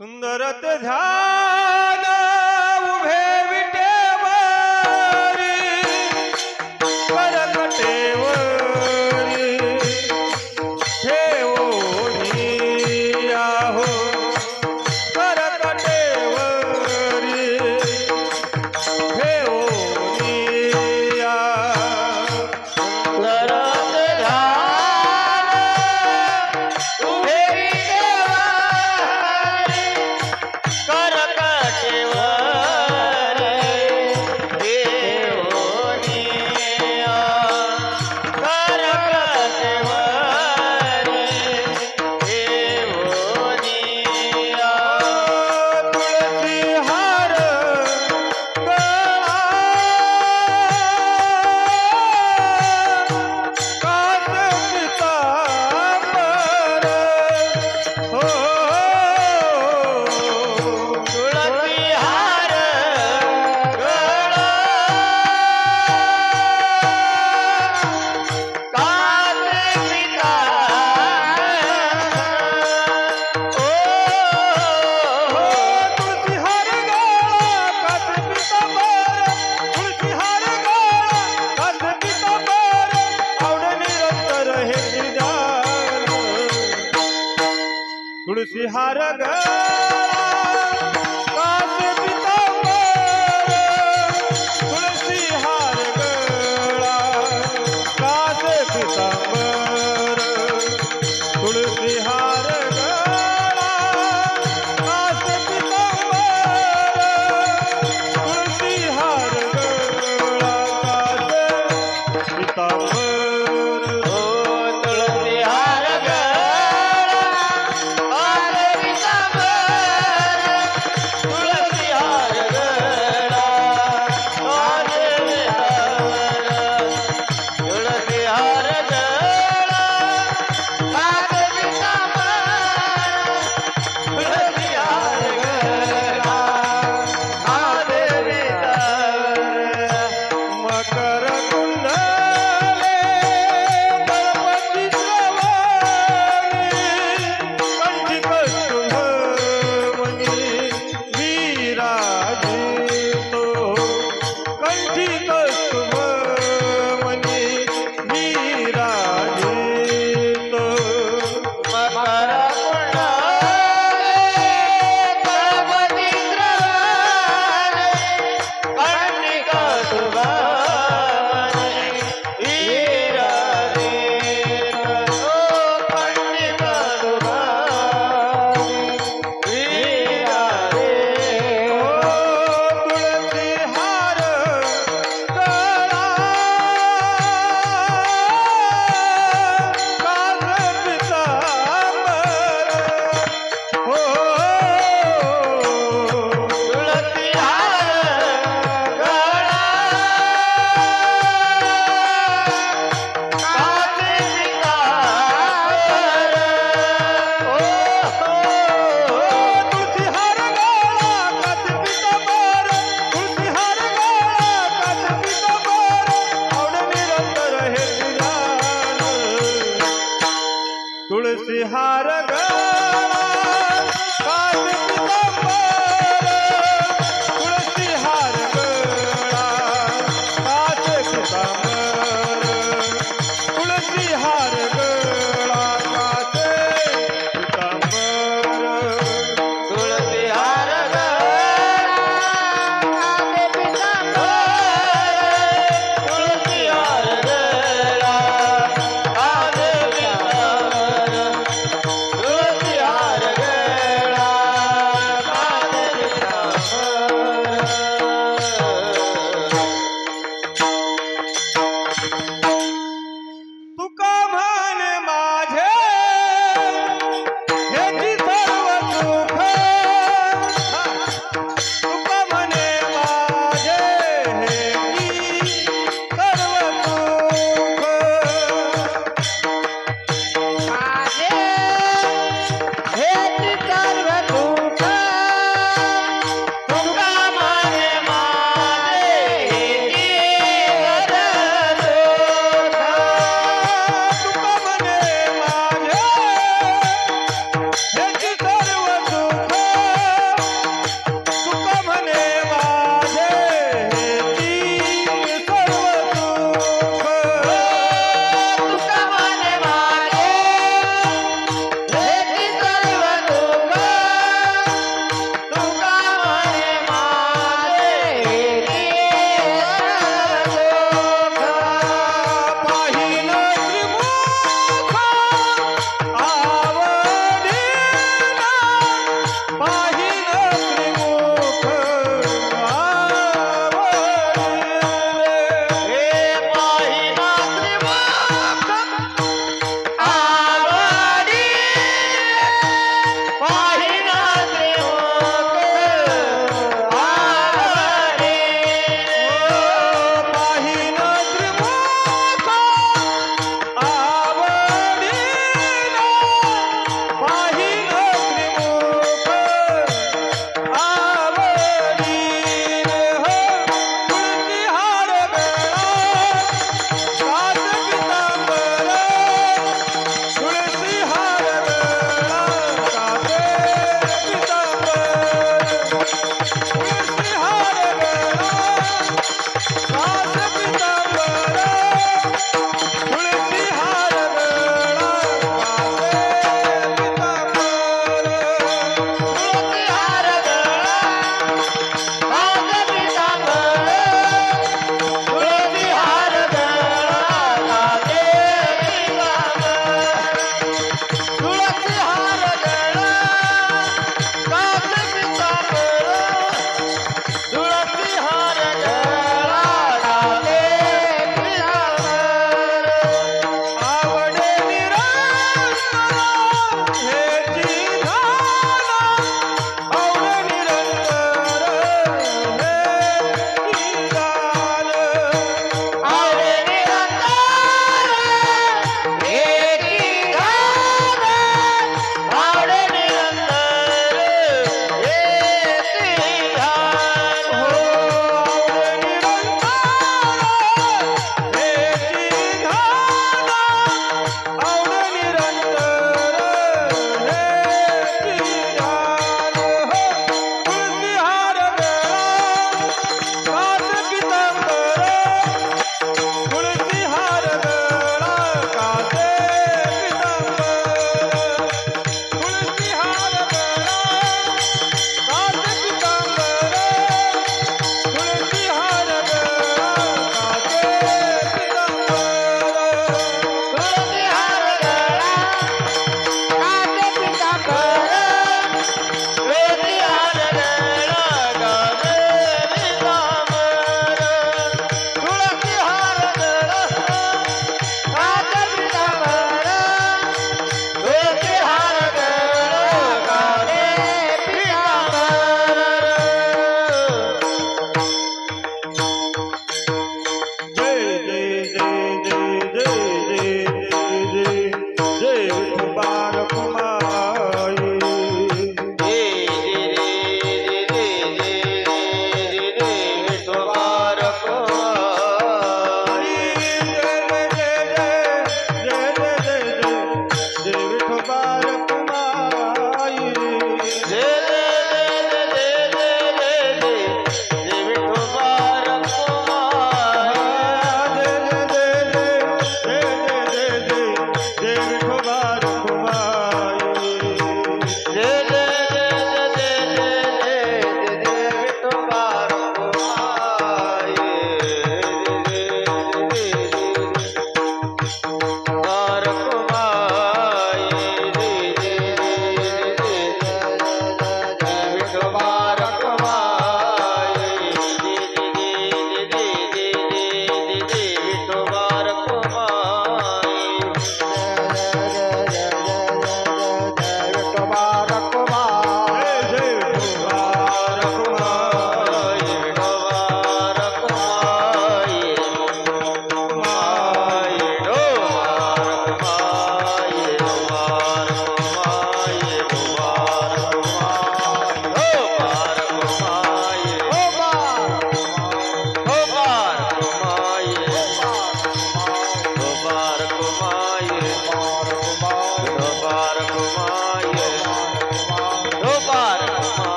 सुंदर ते ध्यान उभे विटेवरी करकटेवरी ठेवोनी आहो करकटेवरी ठेवोनी सुंदर ते ध्यान उभे तुळशी हार कास पितांबर तुळशी हार गळा कास पितांबर तुळशी हार गळा कास पितांबर तुळशी हार गळा कास पितांबर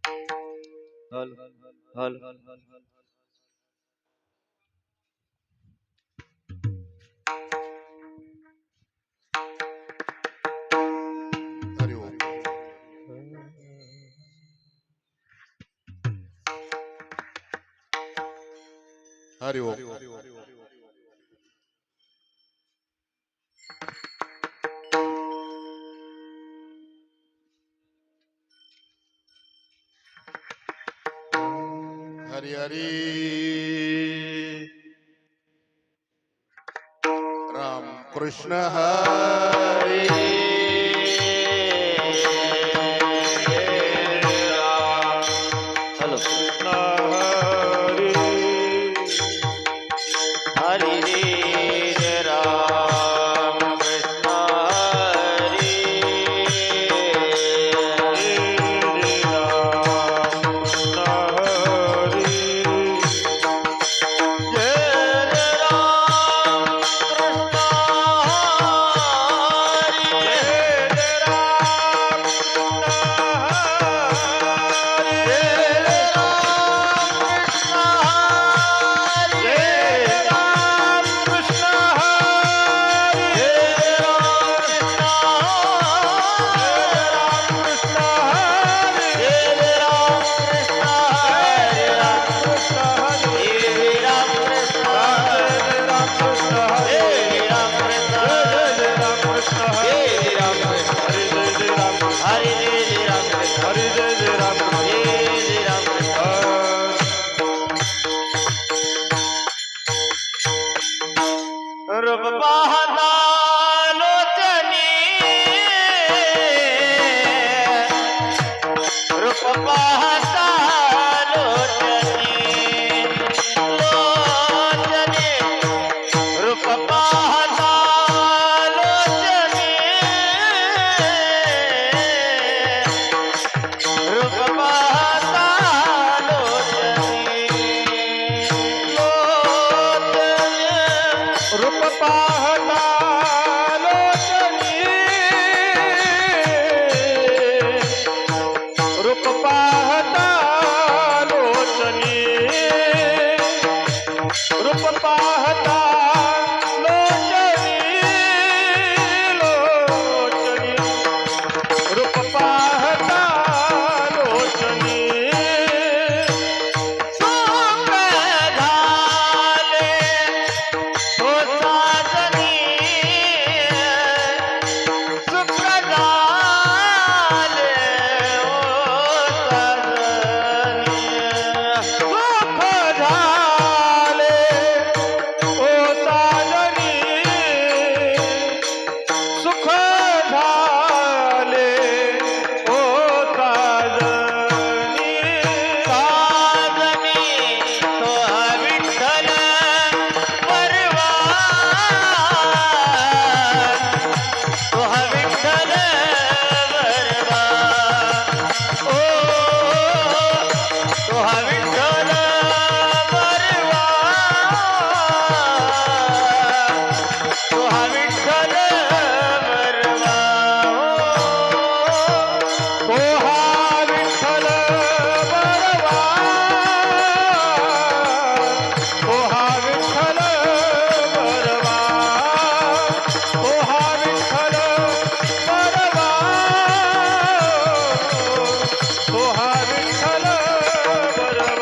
हल हल हरि ओम हरि ओम हरि हरि राम कृष्ण हरि हॅलो हरी हरी राम कृष्ण हरी रूप पाहता लोचनी रूप पाहता लोचनी लोचनी रूप पाहता लोचनी रूप पाहता लोचनी लोचनी रूप पाहता लोचनी रूप पाहता लोचनी रूप पाहता लोचनी लोचनी रूप पाहता लोचनी सुख झाले हो साजनी सुख झाले हो साजनी सुख झाले ओ साजनी सुख झाले ओ साजनी साजनी तो विठ्ठल परवान तो विठ्ठल परवान ओ तो विठ्ठल परवान तो विठ्ठल परवान पोहा विठ्ठल बरवा पोहा विठ्ठल बरवा पोहा विठ्ठल बरवा पोहा विठ्ठल बरवा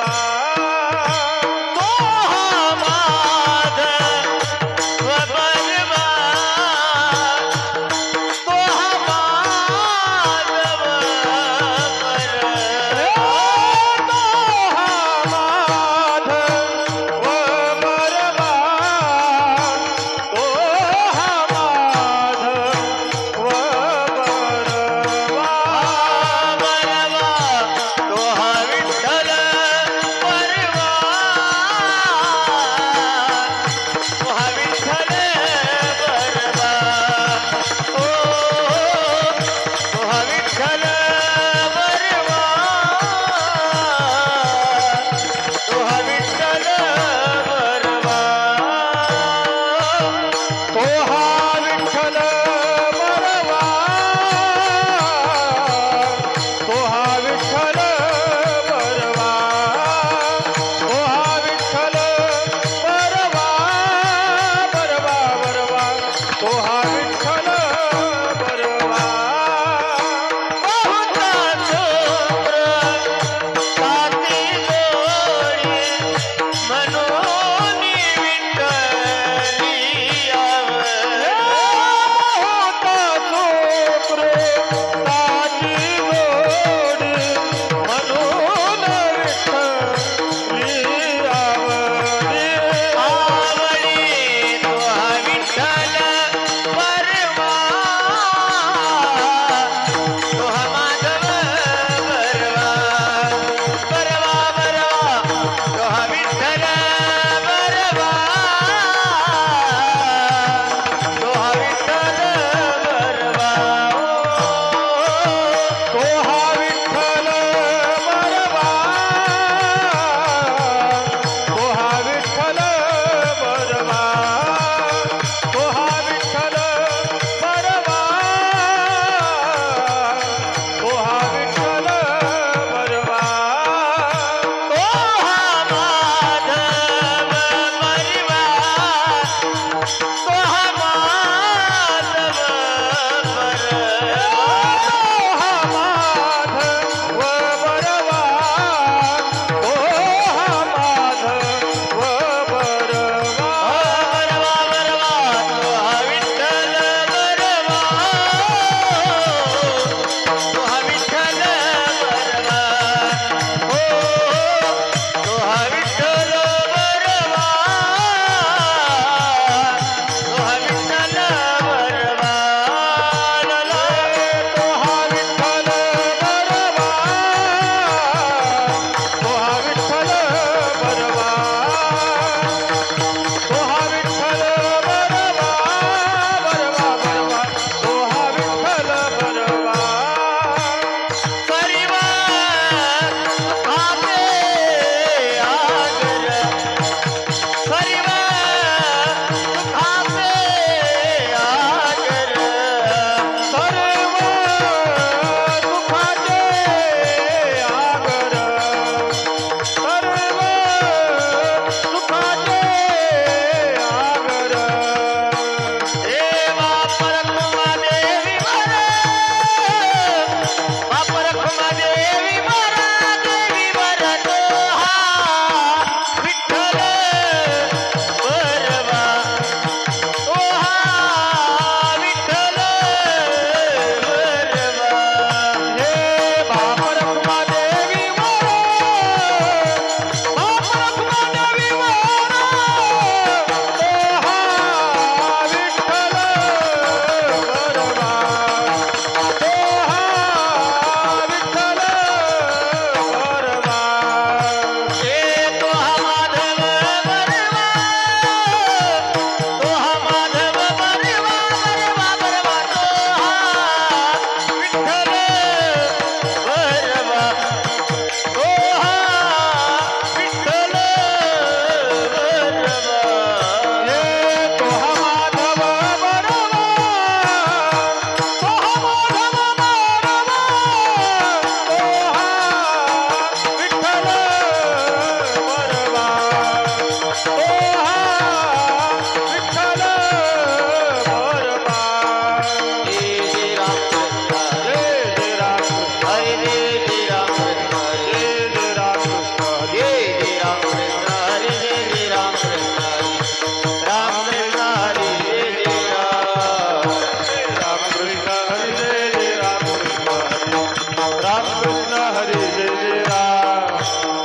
हरी जय जय राम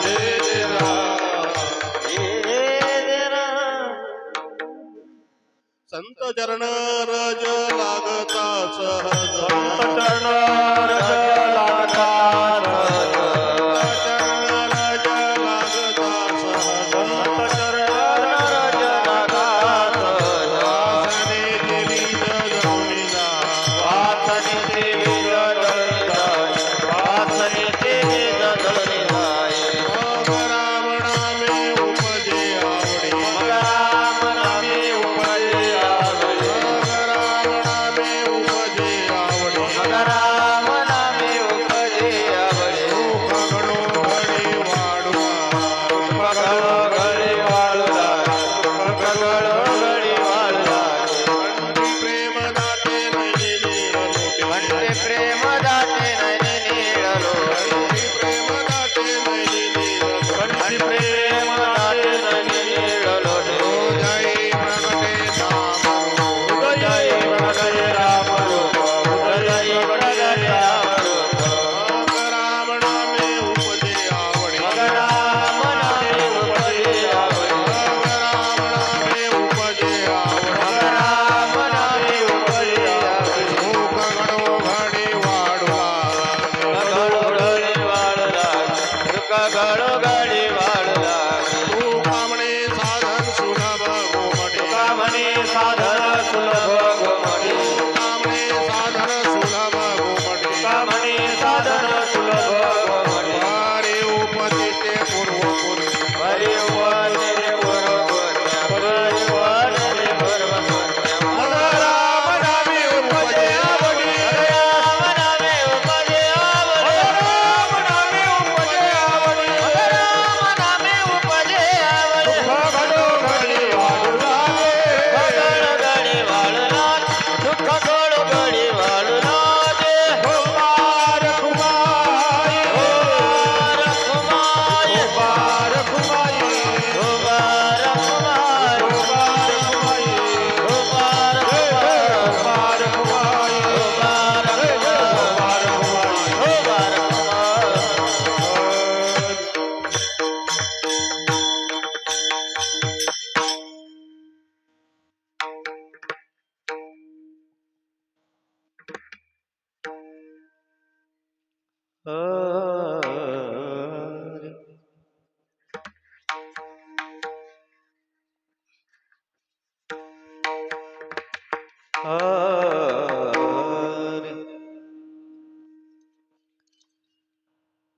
जय जय राम संत चरण रज लागता सहज चरण रज लागता सहज. चरण रज लागता सहज चरण रज लागता सहज. वासने देवी जगरुणीला वासने देवी जगदळिताय, वासने देवी जगदळिताय. मग राम नामे उपजे आवडी मग राम नामे उपजे आवडे. मग राम नामे उपजे आवडी मग राम नामे उपजे आवडे. सुख घडोघडी वाढवा पगडो घडी वाळूला, पगडो घडी वाळूला. कंठी प्रेम दाते नयनी नीळलोटे म्हणते प्रेम दाते नयनी नीळलोटे. कंठी प्रेम दाते नयनी नीळलोटे आणि प्रेम दाते नयनी नीळलोटे. जय प्रगटे नाम उदय प्रगटे राम रूप, उदय प्रगटे राम रूप. मग राम नामे उपजे आवडी मग राम नामे उपजे आवडे. मग राम नामे उपजे आवडी मग राम नामे उपजे आवडे. सुख घडोघडी वाढवा घडोघडी वाळू लागे, सुख घडोघडी वाळू लागे. तू कामणे साधन सुलभ गोमटे तुका म्हणे साधन सुलभ गोमटी. कामणे साधन सुलभ गोमटे तुका म्हणे साधन सुलभ गोमटी. वारे उपदिते पूर्वपूर्वी हरि उपदेशे पूर्वपुण्य, हरि उपदेशे पूर्वपुण्य. मग राम नामे उपजे आवडी. मग राम नामे उपजे आवडी. राम नामे उपजे आवडी. मग राम नामे उपजे आवडी. घडोघडी वाढू लागे. घडोघडी वाळू लागे, सुख घडोघडी वाळू लागे. हो पार खुमाई. ओ रखुमाई, हो पार खुमाई. ओ रखुमाई, हो पार खुमाई. ओ रखुमाई, पार खुमाई. ओ रखुमाई, पार खुमाई. ओ रखुमाई.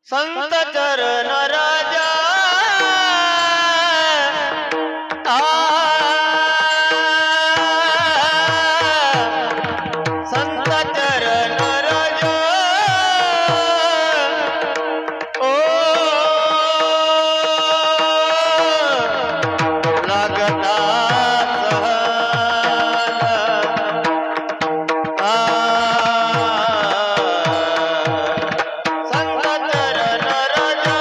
संत चरण राजा संत चरण राजा ओ लागता संत चरण राजा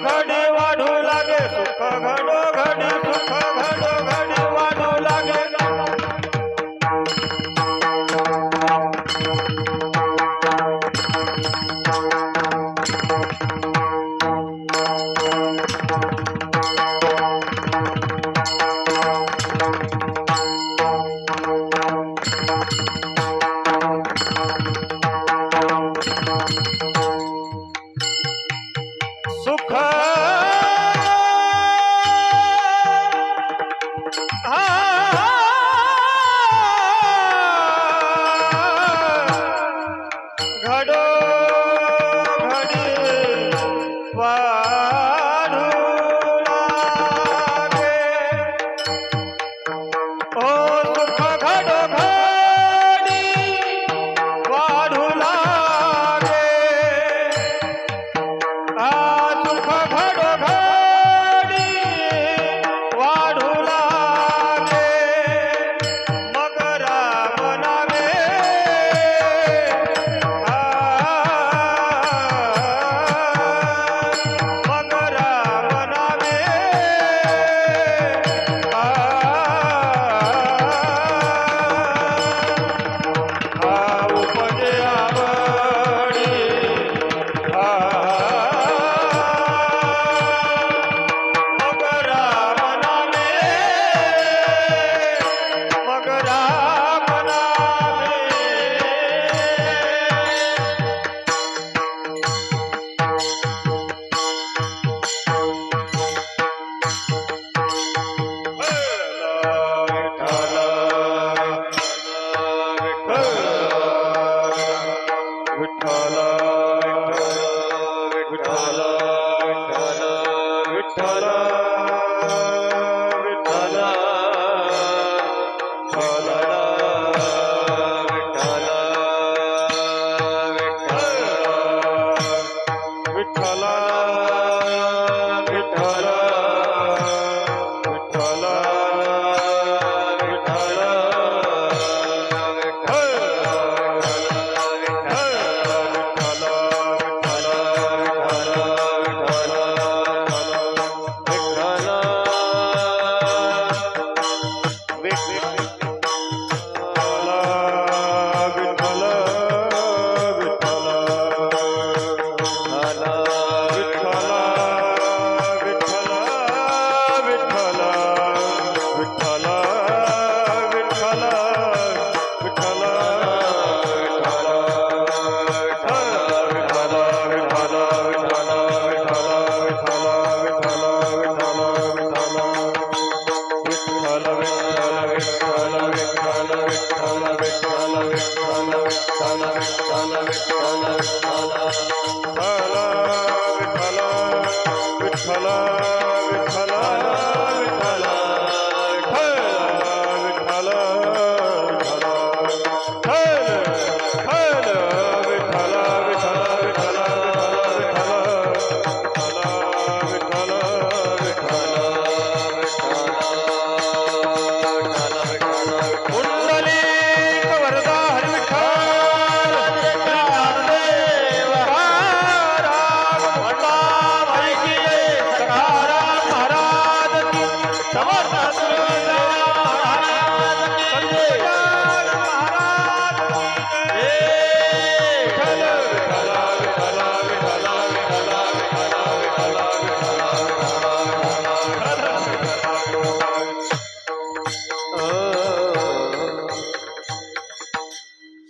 घडी वाढू लागे सुख घडो घडी सुख घडो घडी वाढू लागे सुख घडो घडी वाढू लागे ओ सुख घडो घडी वाढू लागे सुख घडो घडी वाढू लागे मग राम नामे मग राम नामे उपजे आवडी मग राम नामे मग राम नामे विठ्ठल विठ्ठल विठ्ठल विठ्ठल विठ्ठल विठ्ठल विठ्ठल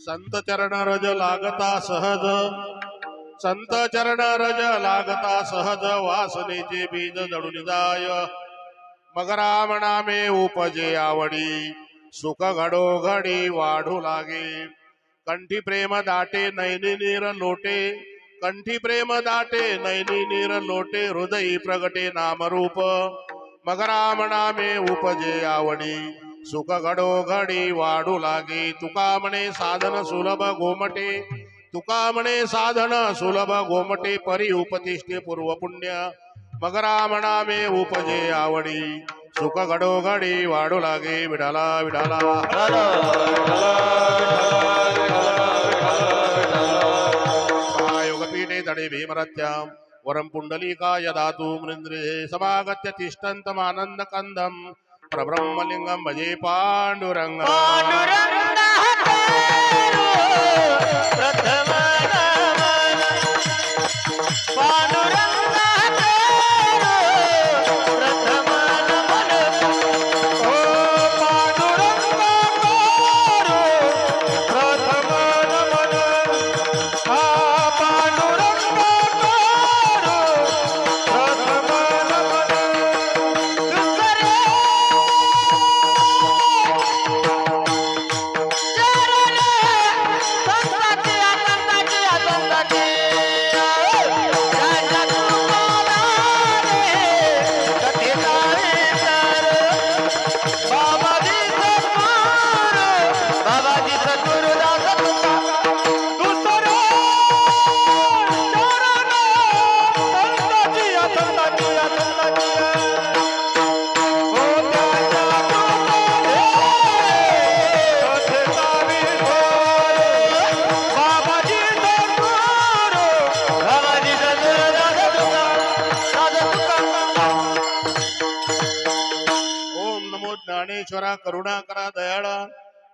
संत चरण रज लागता सहज संत चरण रज लागता सहज वासनेचे बीज जडून जाय मग राम नामे उपजे आवडी सुख घडो घडी वाढू लागे कंठी प्रेम दाटे नैनी नीर लोटे कंठी प्रेम दाटे नैनी नीर लोटे हृदयी प्रगटे नामरूप मग राम नामे उपजे आवडी सुख घडो घडी वाढू लागे तुका म्हणे साधन सुलभ गोमटे तुका म्हणे साधन सुलभ गोमटे परी उपतिष्ठे पूर्व पुण्य मग राम नामे उपजे आवडी सुख घडो घडी वाढू लागे विठाला विठाला योगपीठे तडे भीमरथ्याम वरं पुंडलीकाय दातु मृन्द्रे समागत्य तिष्ठन्तमानन्द कंदं प्रब्रह्मलिंगं भजे पांडुरंग पांडुरंग प्रथम नमन पांडुरंग प्रथम नमन ओ पांडुरंग प्रथम नमन हा पांडुरंग प्रथम नमन दुसरे ओम नमो ज्ञानेश्वरा करुणा करा दयाळा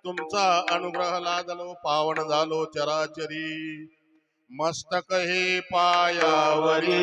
तुमचा अनुग्रह लादलो पावन झालो चराचरी मस्तक हे पायावरी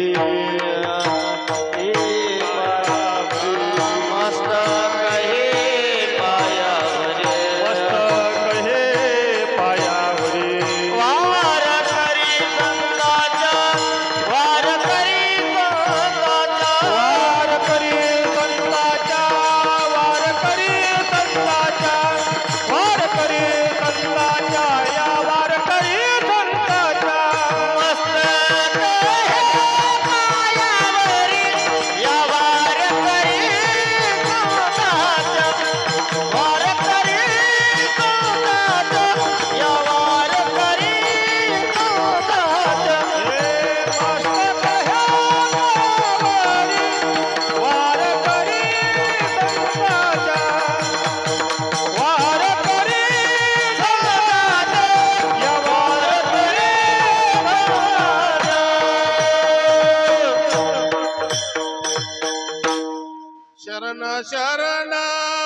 शरण शरण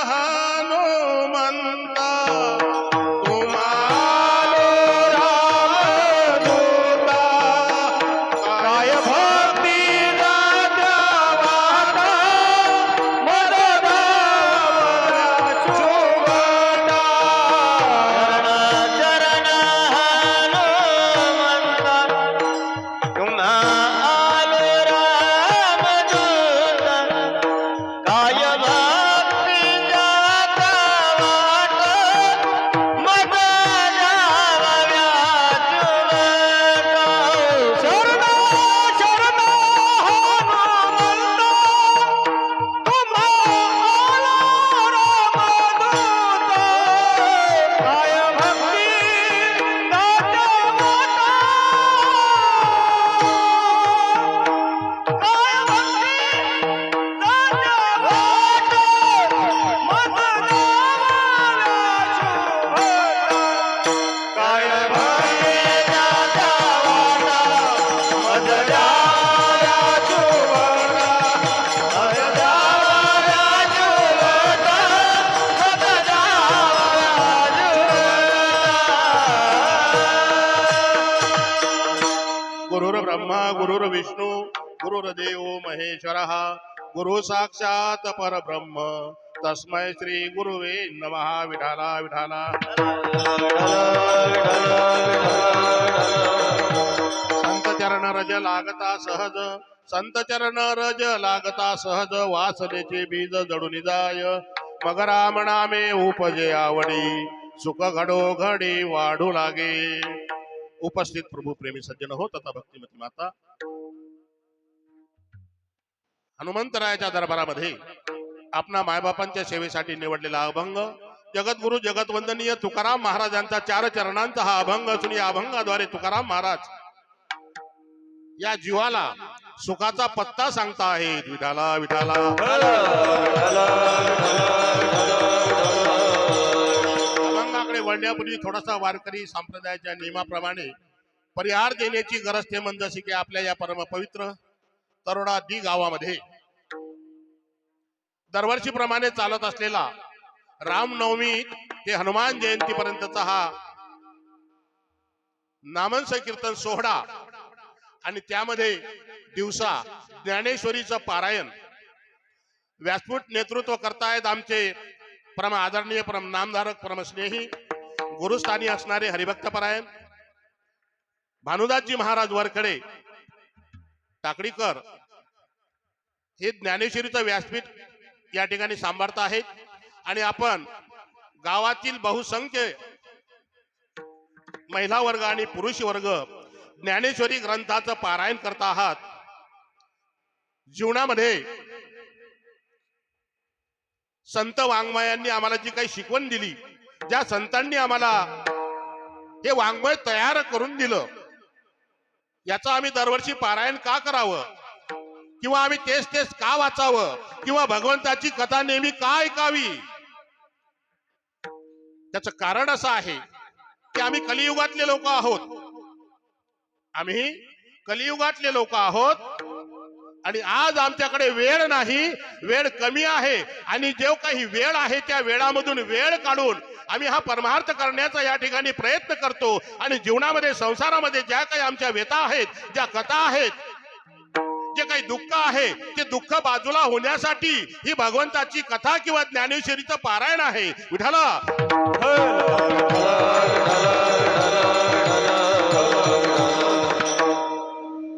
हनुमंता तुम्हारो रामदूता काय भक्ती दाद्यावाता मदनावरा चोवटा चरण हनुमंता तुम्हा आलो रामदूत काय भक्ती जाता वाट मदनाव्या चुवटा शरण शरण हनुमंता तुम्हा आलो रामदूत काय भक्ती जाता गुरुर् ब्रह्मा गुरुर्विष्णू गुरुर्देव महेश्वरः गुरु साक्षात परब्रह्म तस्मै श्री गुरुवे नमः विठाला विठाला संत चरण रज लागता सहज संत चरण रज लागता सहज वासनेचे बीज जडून जाय मग राम नामे उपजे आवडी सुख घडो घडी वाढू लागे उपस्थित प्रभू प्रेमी सज्जन हो तथा भक्तिमती माता हनुमंतरायाच्या दरबारामध्ये आपणा मायबापांच्या सेवेसाठी निवडलेला अभंग जगद्गुरु जगतवंदनीय तुकाराम महाराजांचा 4 चरणांचा हा अभंग असून या अभंगाद्वारे तुकाराम महाराज या जीवाला सुखाचा पत्ता सांगता आहेत विठाला विठाला अभंगाकडे वळण्यापूर्वी थोडासा वारकरी संप्रदायाच्या नियमाप्रमाणे परिहार देण्याची गरज ते म्हणजे जशी की आपल्या या परम पवित्र तरोडादी गावामध्ये दरवर्षीप्रमाणे चालत असलेला रामनवमी ते हनुमान जयंती पर्यंतचा हा नामन संकीर्तन सोहळा आणि त्यामध्ये दिवसा ज्ञानेश्वरीचं पारायण व्यासपीठ नेतृत्व करतायत आमचे परम आदरणीय परम नामधारक परमस्नेही गुरुस्थानी असणारे हरिभक्त परायण भानुदासजी महाराज वरखडे टाकडीकर हे ज्ञानेश्वरीचं व्यासपीठ या ठिकाणी सांभाळत आहेत आणि आपण गावातील बहुसंख्य महिला वर्ग आणि पुरुष वर्ग ज्ञानेश्वरी ग्रंथाचं पारायण करत आहात. जीवनामध्ये संत वाङ्मयांनी आम्हाला जी काही शिकवण दिली, ज्या संतांनी आम्हाला हे वाङ्मय तयार करून दिलं, याचं आम्ही दरवर्षी पारायण का करावं किंवा आम्ही तेच तेच का वाचावं किंवा भगवंताची कथा नेहमी का ऐकावी. त्याचं कारण असं आहे की आम्ही कलियुगातले लोक आहोत. आम्ही कलियुगातले लोक आहोत आणि आज आमच्याकडे वेळ नाही, वेळ कमी आहे आणि जो काही वेळ आहे त्या वेळामधून वेळ काढून आम्ही हा परमार्थ करण्याचा या ठिकाणी प्रयत्न करतो. आणि जीवनामध्ये संसारामध्ये ज्या काही आमच्या व्यथा आहेत, ज्या कथा आहेत, जे काही दुःख आहे ते दुःख बाजूला होण्यासाठी ही भगवंताची कथा किंवा ज्ञानेश्वरीचं पारायण आहे. विठाला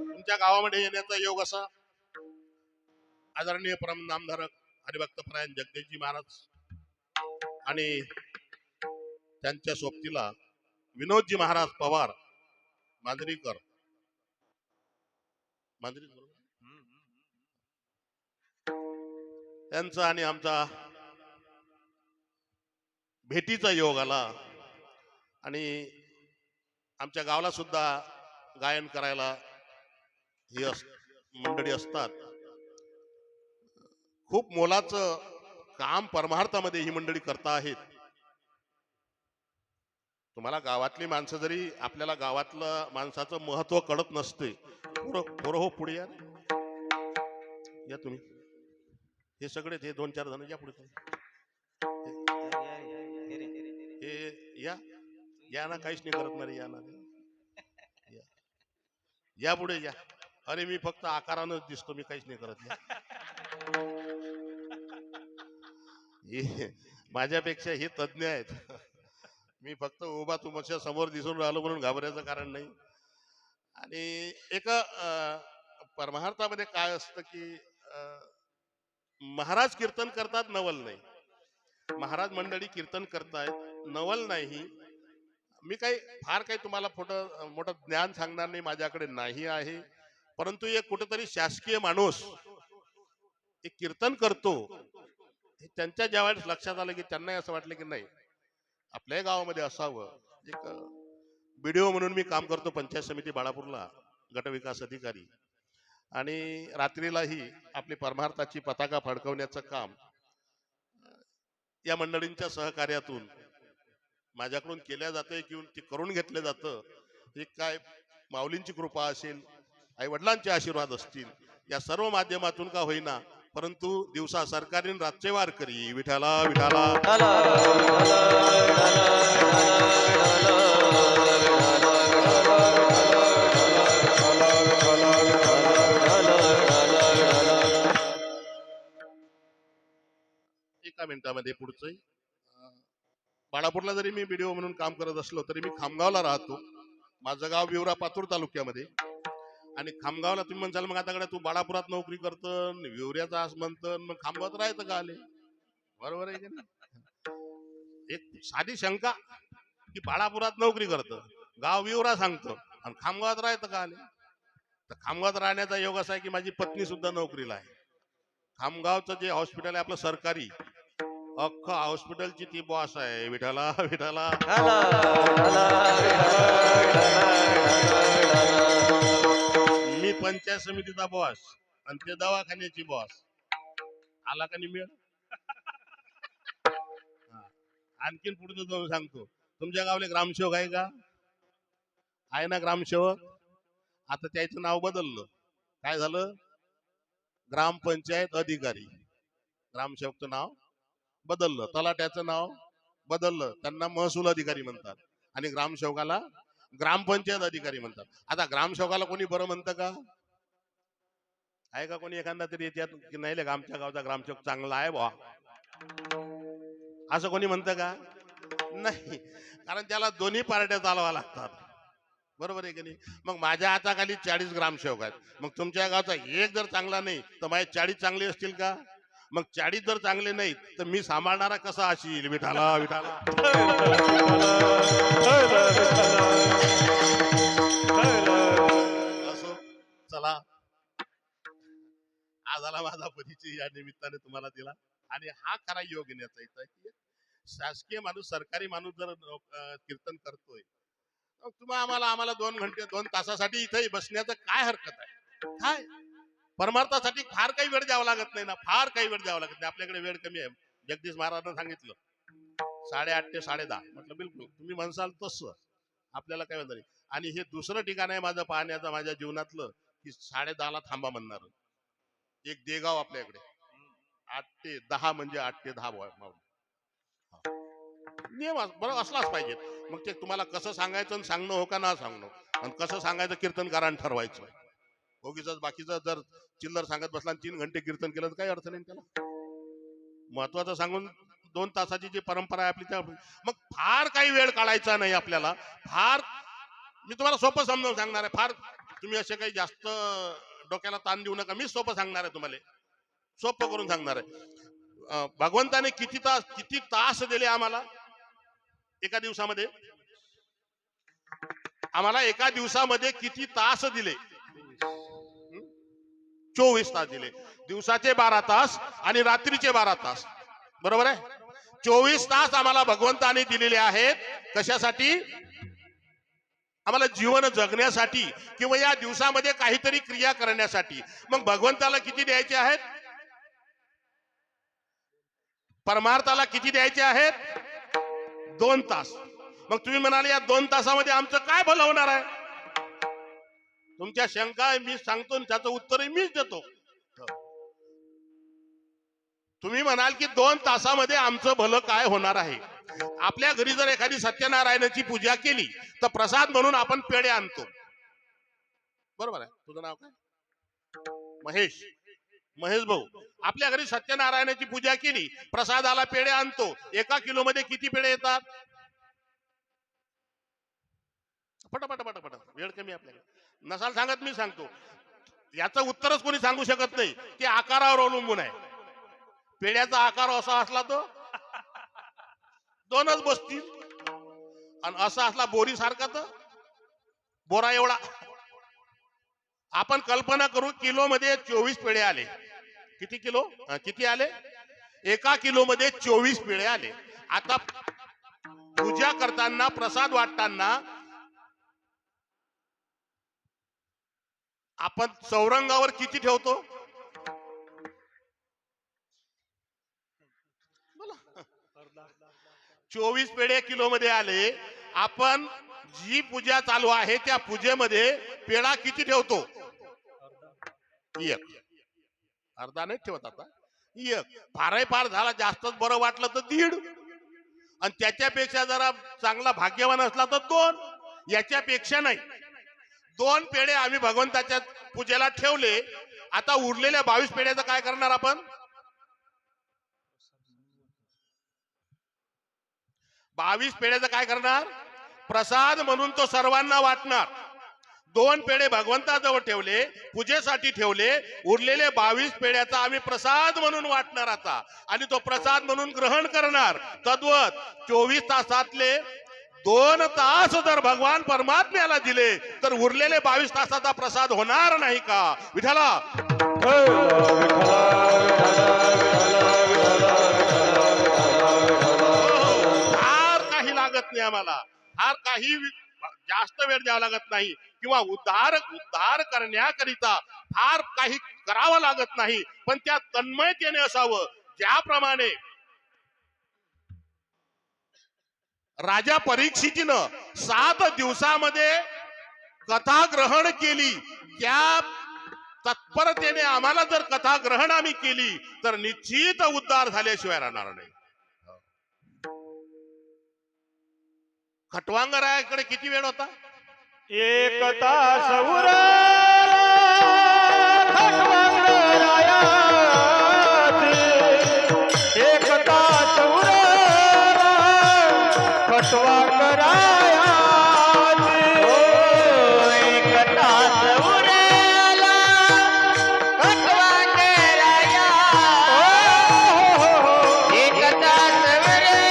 तुमच्या गावामध्ये येण्याचा योग असा आदरणीय परम नामधारक हरिभक्त परायण जगदीशजी महाराज आणि त्यांच्या सोबतीला विनोदजी महाराज पवार मांजरीकर त्यांचा आणि आमचा भेटीचा योग आला आणि आमच्या गावाला सुद्धा गायन करायला ही मंडळी असतात. खूप मोलाचं काम परमार्थामध्ये ही मंडळी करता आहेत. तुम्हाला गावातली माणसं जरी आपल्याला गावातलं माणसाचं महत्व कळत नसते, पोरं हो पुढे या तुम्ही हे सगळे ते 2-4 जण या पुढे हे या ना, काहीच नाही करत नाही, या ना, या पुढे या. अरे मी फक्त आकारानच दिसतो, मी काहीच नाही करत. माझ्यापेक्षा हे तज्ञ आहेत. मी फक्त उभा तुमच्या समोर दिसून राहिलो म्हणून घाबरायचं कारण नाही. आणि एक परमार्थामध्ये काय असतं की महाराज कीर्तन करतात, नवल नाही. महाराज मंडळी कीर्तन करतायत, नवल नाही. मी फार काही तुम्हाला मोठं ज्ञान सांगणार नाही, माझ्याकडे नाही आहे. परंतु एक कुठेतरी शासकीय माणूस एक कीर्तन करतो, हे त्यांच्या ज्यावेळेस लक्षात आलं की त्यांनाही असं वाटलं की नाही आपल्या गावामध्ये असावं. एक बीडीओ म्हणून मी काम करतो पंचायत समिती बाळापूरला, गटविकास अधिकारी. आणि रात्रीलाही आपली परमार्थाची पताका फडकवण्याचं काम या मंडळींच्या सहकार्यातून माझ्याकडून केल्या जाते किंवा ते करून घेतलं जातं. हे काय माऊलींची कृपा असेल, आई वडिलांचे आशीर्वाद असतील, या सर्व माध्यमातून का होईना, परंतु दिवसा सरकारी रातचे वार करी. विठाला विठाला एका मिनिटामध्ये पुढचं. बाळापूरला जरी मी व्हिडिओ म्हणून काम करत असलो तरी मी खामगावला राहतो. माझं गाव विवरा पातूर तालुक्यामध्ये. आणि खामगावला तुम्ही म्हणसाल मग आता तू बाळापुरात नोकरी करतो, विवऱ्याचा आस म्हणतो, मग खामगावात राहायचं का आले? बरोबर आहे की नाही? एक साधी शंका की बाळापुरात नोकरी करतं, गाव विवरा सांगतो आणि खामगावात राहायचं का आले? तर खामगावात राहण्याचा योग असा आहे की माझी पत्नी सुद्धा नोकरीला आहे. खामगावचं जे हॉस्पिटल आहे आपलं सरकारी, अख्खा हॉस्पिटलची ती बॉस आहे. विठाला विठाला मी पंचायत समितीचा बॉस आणि ते दवाखान्याची बॉस. आला का नाही मेळ? आणखीन पुढचं जाऊन सांगतो. तुमच्या गावले ग्रामसेवक आहे का? आहे ना ग्रामसेवक. आता त्याचं नाव बदललं. काय झालं? ग्रामपंचायत अधिकारी. ग्रामसेवकचं नाव बदललं, तलाट्याचं नाव बदललं, त्यांना महसूल अधिकारी म्हणतात आणि ग्रामसेवकाला ग्रामपंचायत अधिकारी म्हणतात. आता ग्रामसेवकाला कोणी बरं म्हणतं का? आहे का कोणी एखादा तरी याच्यात की नाही लग आमच्या गावचा ग्रामसेवक चांगला आहे बा, असं कोणी म्हणतं का? नाही, कारण त्याला दोन्ही पार्ट्या चालवा लागतात. बरोबर आहे की नाही? मग माझ्या हाताखाली 40 ग्रामसेवक आहेत. मग तुमच्या गावचा एक जर चांगला नाही तर माझे 40 चांगले असतील का? मग 40 जर चांगले नाहीत तर मी सांभाळणारा कसा असेल? विठाला विठाला. असो, चला, आज आला माझा परिचय या निमित्ताने तुम्हाला दिला. आणि हा खरा योग येण्याचा इथं की शासकीय माणूस, सरकारी माणूस जर कीर्तन करतोय, मग तुम्ही आम्हाला 2 घंटे 2 तासासाठी इथे बसण्याचं काय हरकत आहे? काय परमार्थासाठी फार काही वेळ द्यावा लागत नाही ना, फार काही वेळ द्यावा लागत नाही. आपल्याकडे वेळ कमी आहे. जगदीश महाराजांना सांगितलं 8:30 ते 10:30, म्हटलं बिलकुल तुम्ही म्हणसाल तसं, आपल्याला काय म्हणत नाही. आणि हे दुसरं ठिकाण आहे माझं पाहण्याचं माझ्या जीवनातलं की 10:30 थांबा म्हणणार. एक देगाव आपल्याकडे 8 ते 10 म्हणजे 8 ते 10 नियम बरोबर असलाच पाहिजे. मग ते तुम्हाला कसं सांगायचं आणि सांगणं हो का ना सांगणं, आणि कसं सांगायचं कीर्तनकारांनी ठरवायचं. उगीच बाकीचं जर चिल्लर सांगत बसला 3 घंटे कीर्तन केलं तर काही अर्थ नाही त्याला. महत्वाचं सांगून 2 तासाची जी परंपरा आहे आपली त्या, मग फार काही वेळ काढायचा नाही आपल्याला. फार मी तुम्हाला सोपं समजावून सांगणार आहे. फार तुम्ही असे काही जास्त डोक्याला ताण देऊ नका. मी सोपं सांगणार आहे तुम्हाला, सोपं करून सांगणार आहे. भगवंताने किती तास दिले आम्हाला एका दिवसामध्ये? आम्हाला एका दिवसामध्ये किती तास दिले? 24 तास दिले. दिवसाचे 12 तास आणि रात्रीचे 12 तास. बरोबर आहे? 24 तास आम्हाला भगवंताने दिलेले आहेत. कशासाठी? आम्हाला जीवन जगण्यासाठी किंवा या दिवसामध्ये काहीतरी क्रिया करण्यासाठी. मग भगवंताला किती द्यायचे आहेत? परमार्थाला किती द्यायचे आहेत? 2 तास. मग तुम्ही म्हणाले या 2 तासामध्ये आमचं काय भलं होणार आहे? तुमच्या शंका मी सांगतो, त्याचं उत्तरही मीच देतो. तुम्ही म्हणाल की 2 तासामध्ये आमचं भलं काय होणार आहे? आपल्या घरी जर एखादी सत्यनारायणाची पूजा केली तर प्रसाद म्हणून आपण पेढे आणतो. बरोबर आहे? तुझं नाव काय? महेश. महेश भाऊ, आपल्या घरी सत्यनारायणाची पूजा केली, प्रसादाला पेढे आणतो. 1 किलो मध्ये किती पेढे येतात? पटापट पटापट, वेळ कमी आपल्याकडे. नसाल सांगत मी सांगतो. याचं उत्तरच कोणी सांगू शकत नाही. ते आकारावर अवलंबून आहे. पेढ्याचा आकार असा असला तो 2च बसतील, आणि असा असला बोरी सारखा तर बोरा एवढा. आपण कल्पना करू, किलो मध्ये 24 पेढे आले. किती किलो? किती आले? 1 किलो मध्ये 24 पेढे आले. आता पूजा करताना, प्रसाद वाटताना आपण चौरंगावर किती ठेवतो? 24 पेढे किलो मध्ये आले. आपण जी पूजा चालू आहे त्या पूजेमध्ये पेढा किती ठेवतो? 1. अर्धा नाही ठेवत आता, 1. फारही फार झाला, जास्तच बरं वाटलं तर 1.5, आणि त्याच्यापेक्षा जरा चांगला भाग्यवान असला तर 2. याच्यापेक्षा नाही. 2 पेढे आम्ही भगवंताच्या पूजेला ठेवले. आता उरलेल्या 22 पेढ्याचं काय करणार आपण? 22 पेढ्याचं काय करणार? प्रसाद म्हणून तो सर्वांना वाटणार. 2 पेढे भगवंताजवळ ठेवले, पूजेसाठी ठेवले. उरलेले 22 पेढ्याचा आम्ही प्रसाद म्हणून वाटणार आता, आणि तो प्रसाद म्हणून ग्रहण करणार. तद्वत 24 तासातले 2 तास जर भगवान परमात्म्याला दिले तर उरलेले 22 तासाचा प्रसाद होणार नाही का? विठाला फार काही लागत नाही आम्हाला. फार काही जास्त वेळ द्यावा लागत नाही, किंवा उद्धार करण्याकरिता फार काही करावं लागत नाही. पण त्या तन्मयतेने असावं. ज्याप्रमाणे राजा परीक्षितीनं 7 दिवसामध्ये कथा ग्रहण केली, त्या तत्परतेने आम्हाला जर कथा ग्रहण आम्ही केली तर निश्चित उद्धार झाल्याशिवाय राहणार नाही. खटवांगरायाकडे किती वेळ होता? एक तास उरला खटवांगरायाचे, एक तास उरला खटवांगरायाचे. एक तास उरला खटवांगराया, एक तास उरला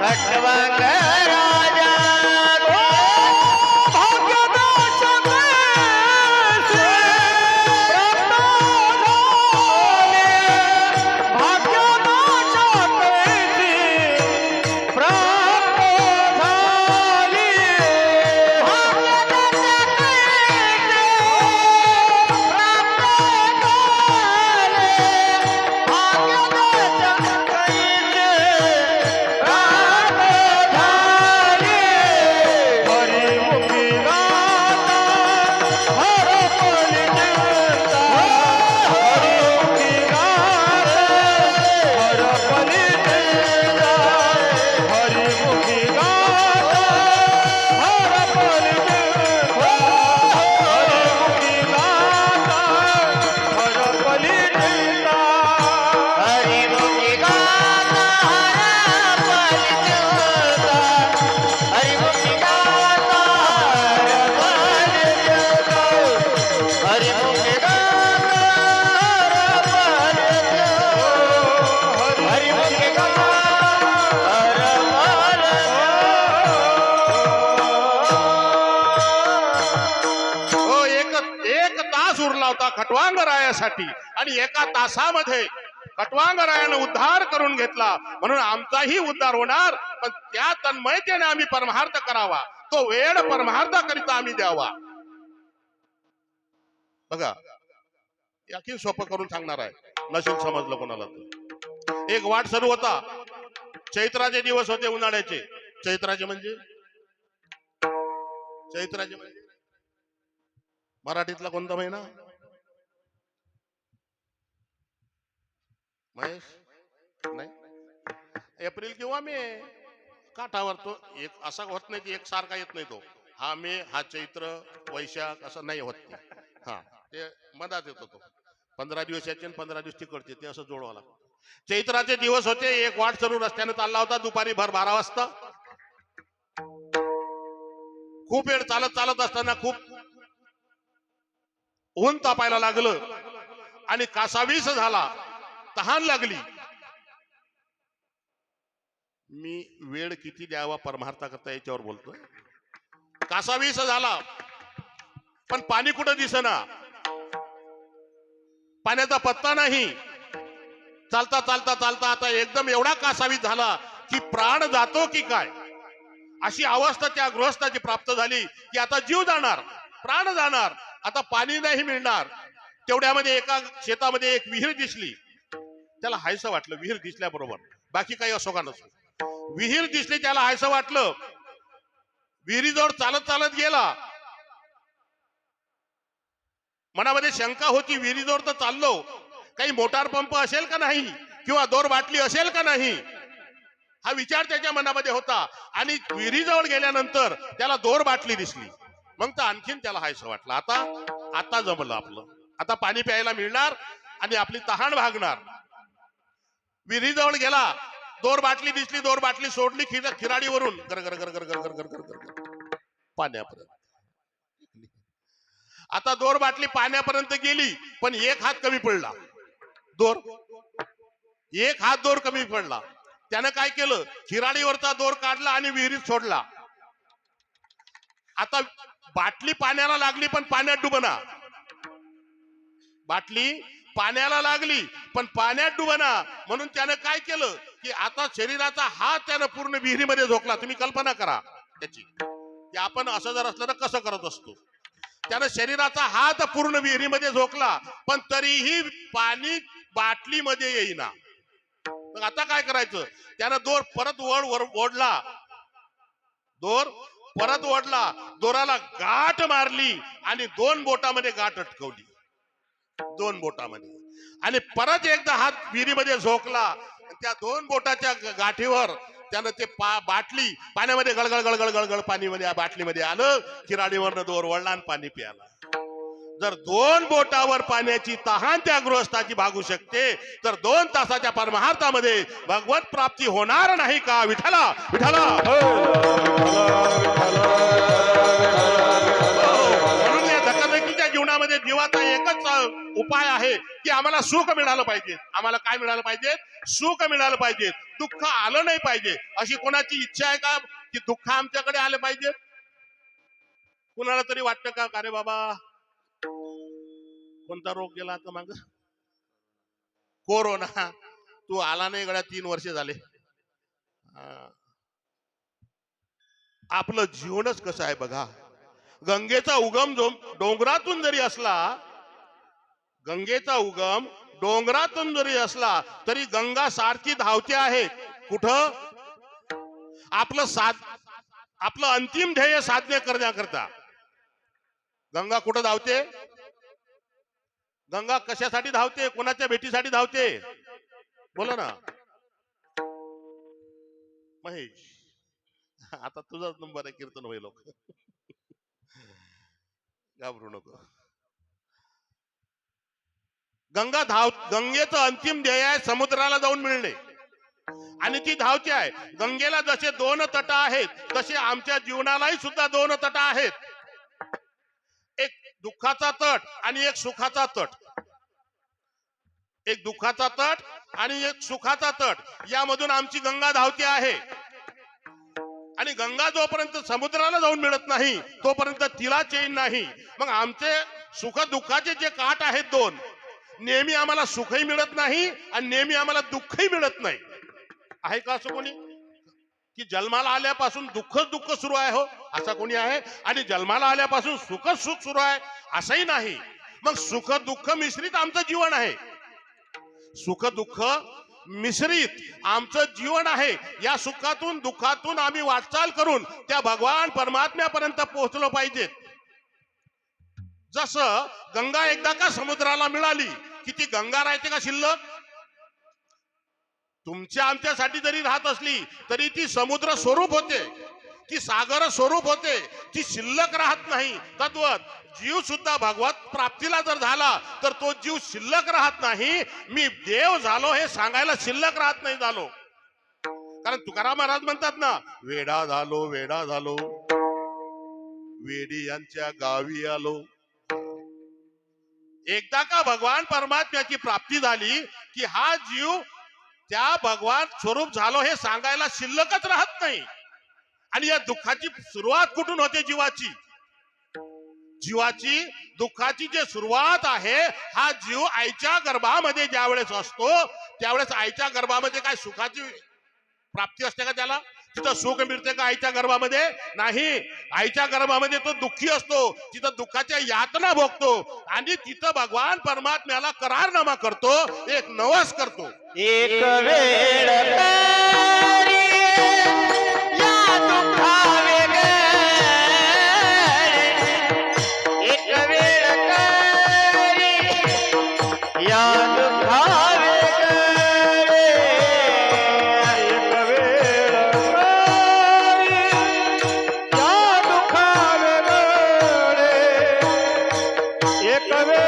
खटवांगराया. खटवांगरायासाठी आणि एका तासामध्ये खटवांगरायानं उद्धार करून घेतला. म्हणून आमचाही उद्धार होणार, पण त्या तन्मयतेने आम्ही परमार्थ करावा, तो वेळ परमार्थाकरिता आम्ही द्यावा. बघा, याकीन सोपं करून सांगणार आहे, नशीब समजलं कोणाला तर. एक वाट सुरू होता, चैत्राचे दिवस होते, उन्हाळ्याचे. चैत्राचे म्हणजे मराठीतला कोणता महिना? महेश नाही, एप्रिल किंवा मे. काठावर तो एक असा होत नाही की एक सारखा येत नाही तो. हा मे, हा चैत्र, वैशाख असं नाही होत. हा, ते मधात येतो तो. 15 दिवस याचे 15 दिवस तिकडचे, ते असं जोडवा लागतं. चैत्राचे दिवस होते. एक वाट सुरू रस्त्याने चालला होता, दुपारी भर 12 वाजता. खूप वेळ चालत असताना खूप ऊन तापायला लागलं आणि कासावीस झाला, तहान लागली. मी वेळ किती द्यावा परमार्था करता याच्यावर बोलतोय. कासावीस झाला, पण पाणी कुठं दिसेना, पाण्याचा पत्ता नाही. चालता चालता चालता आता एकदम एवढा कासावीस झाला की प्राण जातो की काय अशी अवस्था त्या गृहस्थाची प्राप्त झाली की आता जीव जाणार, प्राण जाणार, आता पाणी नाही मिळणार. तेवढ्यामध्ये एका शेतामध्ये एक विहीर दिसली. त्याला हायसं वाटलं, विहीर दिसल्याबरोबर, बाकी काही असो का नसो, विहीर दिसली, त्याला हायसं वाटलं. विहिरीजवळ चालत चालत गेला. मनामध्ये शंका होती, विहिरीजवळ तर चाललो, काही मोटार पंप असेल का नाही, किंवा दोर बाटली असेल का नाही, हा विचार त्याच्या मनामध्ये होता. आणि विहिरीजवळ गेल्यानंतर त्याला दोर बाटली दिसली. मग तर आणखीन त्याला हायसं वाटलं, आता जमलं आपलं, आता पाणी प्यायला मिळणार आणि आपली तहान भागणार. विहिरीजवळ गेला, दोर बाटली दिसली, दोर बाटली सोडली खिराडीवरून गरगर गरगर गरगर गरगर गरगर पाण्यापर्यंत. आता दोर बाटली पाण्यापर्यंत गेली, पण एक हात कमी पडला. एक हात दोर कमी पडला. त्यानं काय केलं, खिराडीवरचा दोर काढला आणि विहिरीत सोडला. आता बाटली पाण्याला लागली, पण पाण्यात डुबना. बाटली पाण्याला लागली, पण पाण्यात डुबना. म्हणून त्यानं काय केलं की आता शरीराचा हात त्यानं पूर्ण विहिरीमध्ये झोकला. तुम्ही कल्पना करा त्याची, की आपण असं जर असलं तर कसं करत असतो. त्यानं शरीराचा हात पूर्ण विहिरीमध्ये झोकला, पण तरीही पाणी बाटलीमध्ये येईना. मग आता काय करायचं, त्यानं दोर परत ओढला, दोर परत ओढला, दोराला गाठ मारली आणि 2 बोटामध्ये गाठ अटकवली, 2 बोटामध्ये. आणि परत एकदा हात विहिरीमध्ये झोकला, त्या 2 बोटाच्या गाठीवर त्यानं ते बाटली पाण्यामध्ये गळगळ गळगळ गळगळ पाणी मध्ये बाटलीमध्ये आलं, किराडीवरनं दोर वळला आणि पाणी प्याला. जर 2 बोटावर पाण्याची तहान त्या गृहस्थाची भागू शकते, तर 2 तासाच्या परमार्थामध्ये भगवत प्राप्ती होणार नाही का? विठ्ठला विठ्ठला. म्हणून या धकाधकीच्या जीवनामध्ये जीवाचा एकच उपाय आहे की आम्हाला सुख मिळालं पाहिजे. आम्हाला काय मिळालं पाहिजे? सुख मिळालं पाहिजे, दुःख आलं नाही पाहिजे. अशी कोणाची इच्छा आहे का की दुःख आमच्याकडे आलं पाहिजे? कुणाला तरी वाटतं का अरे बाबा कोणता रोग गेला आता माग? कोरोना. तू आला नाही गड्या, 3 वर्ष झाले. आपलं जीवनच कसं आहे बघा. गंगेचा उगम जो डोंगरातून जरी असला, गंगेचा उगम डोंगरातून जरी असला तरी गंगा सारखी धावते आहे. कुठं? आपलं अंतिम ध्येय साध्य करण्याकरता गंगा कुठं धावते? गंगा कशासाठी धावते? कोणाच्या भेटीसाठी धावते? बोला ना महेश. आता तुझाच नंबर आहे, कीर्तन होईल. लोक घाबरू नको. गंगेचं अंतिम ध्येय आहे समुद्राला जाऊन मिळणे, आणि ती धावते आहे. गंगेला जसे 2 तट आहेत तसे आमच्या जीवनालाही सुद्धा 2 तट आहेत. एक दुःखाचा तट आणि एक सुखाचा तट. एक दुःखाचा तट आणि एक सुखाचा तट, यामधून आमची गंगा धावते आहे. आणि गंगा जोपर्यंत समुद्राला जाऊन मिळत नाही तोपर्यंत तिला चैन नाही. मग आमचे सुख दुःखाचे जे काट आहेत 2, नेहमी आम्हाला सुखही मिळत नाही आणि नेहमी आम्हाला दुःखही मिळत नाही. आहे का असं कोणी की जन्माला आल्यापासून दुःखच दुःख सुरू आहे? हो, असा कोणी आहे? आणि जन्माला आल्यापासून सुखच सुख सुरू आहे असंही नाही. मग सुख दुःख मिश्रित आमचं जीवन आहे. सुख दुःख मिश्रित आमचं जीवन आहे. या सुखातून दुःखातून आम्ही वाटचाल करून त्या भगवान परमात्म्यापर्यंत पोहोचलो पाहिजे. जसं गंगा एकदा का समुद्राला मिळाली की ती गंगा राहते का शिल्लक? तुमच्या आमच्यासाठी जरी राहत असली तरी ती समुद्र स्वरूप होते, ती सागर स्वरूप होते, ती शिल्लक राहत नाही. तद्वत जीव सुद्धा भगवत प्राप्तीला जर झाला तर तो जीव शिल्लक राहत नाही. मी देव झालो हे सांगायला शिल्लक राहत नाही झालो. कारण तुकाराम महाराज म्हणतात ना, वेडा झालो वेडा झालो, वेडी यांच्या गावी आलो. एकदा का भगवान परमात्म्याची प्राप्ती झाली की हा जीव त्या भगवान स्वरूप झालो हे सांगायला शिल्लकच राहत नाही. आणि या दुःखाची सुरुवात कुठून होते? जीवाची. जीवाची दुःखाची जी सुरुवात आहे, हा जीव आईच्या गर्भामध्ये ज्यावेळेस असतो त्यावेळेस आईच्या गर्भामध्ये काय सुखाची प्राप्ती असते का? त्याला तिथं सुख मिळते का आईच्या गर्भामध्ये? नाही. आईच्या गर्भामध्ये तो दुःखी असतो, तिथं दुःखाच्या यातना भोगतो आणि तिथं भगवान परमात्म्याला करारनामा करतो, एक नवस करतो. एक वेळ करी या दुःखावे गळे, एक वेळ करी या दुःखावे गळे, एक वेळ करी या दुःखावे गळे, एक वेळ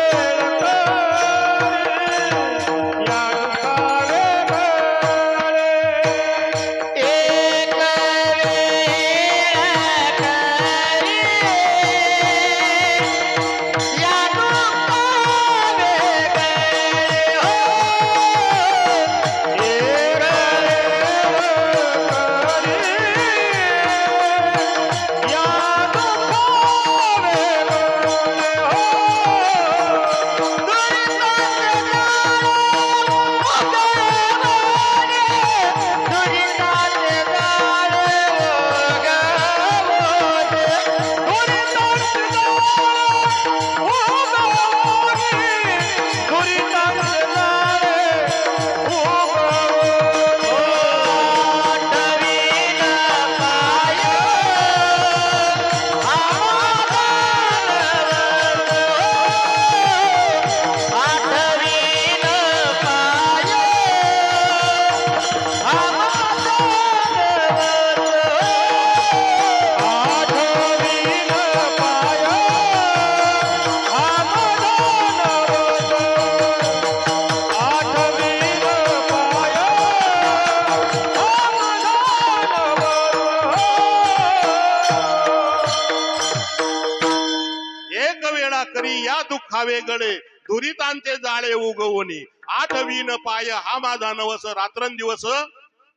माझ्या दुःखावे गळे दुरितांचे जाळे उगवणी आठवीन पाय हा माझा नवस रात्रंदिवस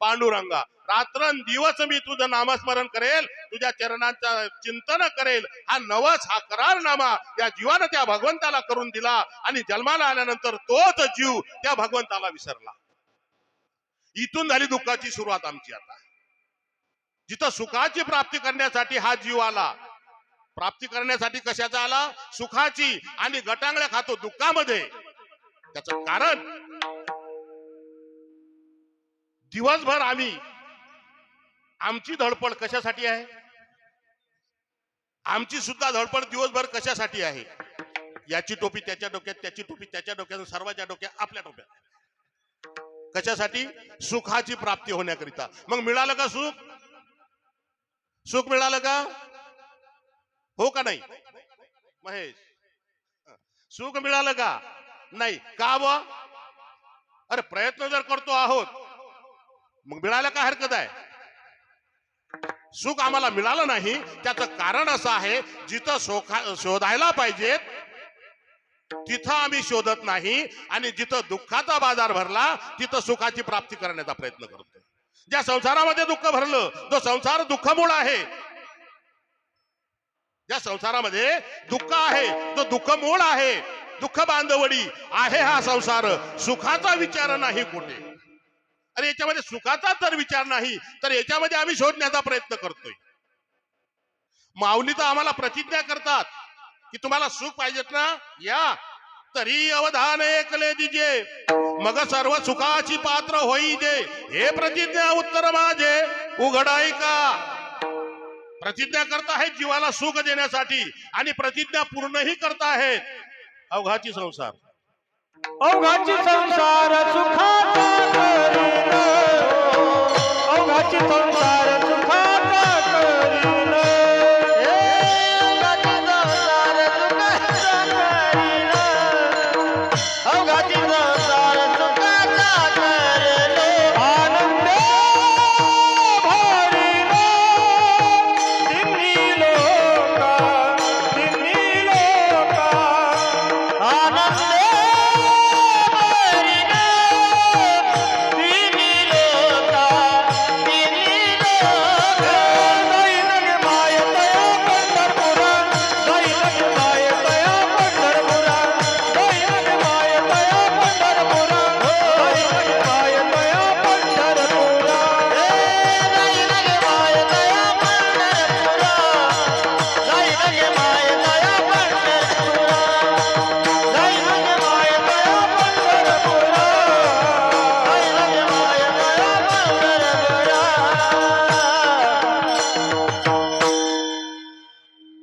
पांडुरंगा रात्रंदिवस मी तुझं नामस्मरण करेल तुझ्या चरणांचं चिंतन करेल हा नवस हा करारनामा या जीवानं त्या भगवंताला करून दिला आणि जन्माला आल्यानंतर तोच जीव त्या भगवंताला विसरला. इथून झाली दुःखाची सुरुवात आमची. आता जिथं सुखाची प्राप्ती करण्यासाठी हा जीव आला, प्राप्ती करण्यासाठी कशाचा आला? सुखाची, आणि गटांगळ्या खातो दुःखामध्ये. त्याचं कारण दिवसभर आमची धडपड कशासाठी आहे? आमची सुद्धा धडपड दिवसभर कशासाठी आहे? याची टोपी त्याच्या डोक्यात, त्याची टोपी त्याच्या डोक्यात, सर्वांच्या डोक्यात आपल्या डोक्यात. कशासाठी? सुखाची प्राप्ती होण्याकरिता. मग मिळालं का सुख? सुख मिळालं का? हो का नाही महेश? सुख मिळालं का? नाही. का व? अरे प्रयत्न जर करतो आहोत मग मिळायला काय हरकत आहे? सुख आम्हाला मिळालं नाही त्याचं कारण असं आहे, जिथं शोधायला पाहिजे तिथं आम्ही शोधत नाही, आणि जिथं दुःखाचा बाजार भरला तिथं सुखाची प्राप्ती करण्याचा प्रयत्न करतो. ज्या संसारामध्ये दुःख भरलं तो संसार दुःखमूळ आहे. ज्या संसारामध्ये दुःख आहे तो दुःखमूळ आहे, दुःख बांधवडी आहे हा संसार. सुखाचा विचार नाही कुठे. अरे याच्यामध्ये सुखाचा जर विचार नाही तर याच्यामध्ये आम्ही शोधण्याचा प्रयत्न करतोय. माऊली तर आम्हाला प्रतिज्ञा करतात की तुम्हाला सुख पाहिजेत ना, या तरी अवधान ऐकले दिजे मग सर्व सुखाची पात्र होई जे. हे प्रतिज्ञा उत्तर माझे उघडाई का. प्रतिज्ञा करता आहेत जीवाला सुख देण्यासाठी, आणि प्रतिज्ञा पूर्णही करताहेत. अवघाची संसार, अवघाची संसार सुखाचा करीन, अवघाची संसार सुखाचा करीन, अवघाची संसार सुखाचा करीन, अवघाची संसार सुखाचा करीन. आनंद भरीन तिन्ही लोका, तिन्ही लोका. आनंद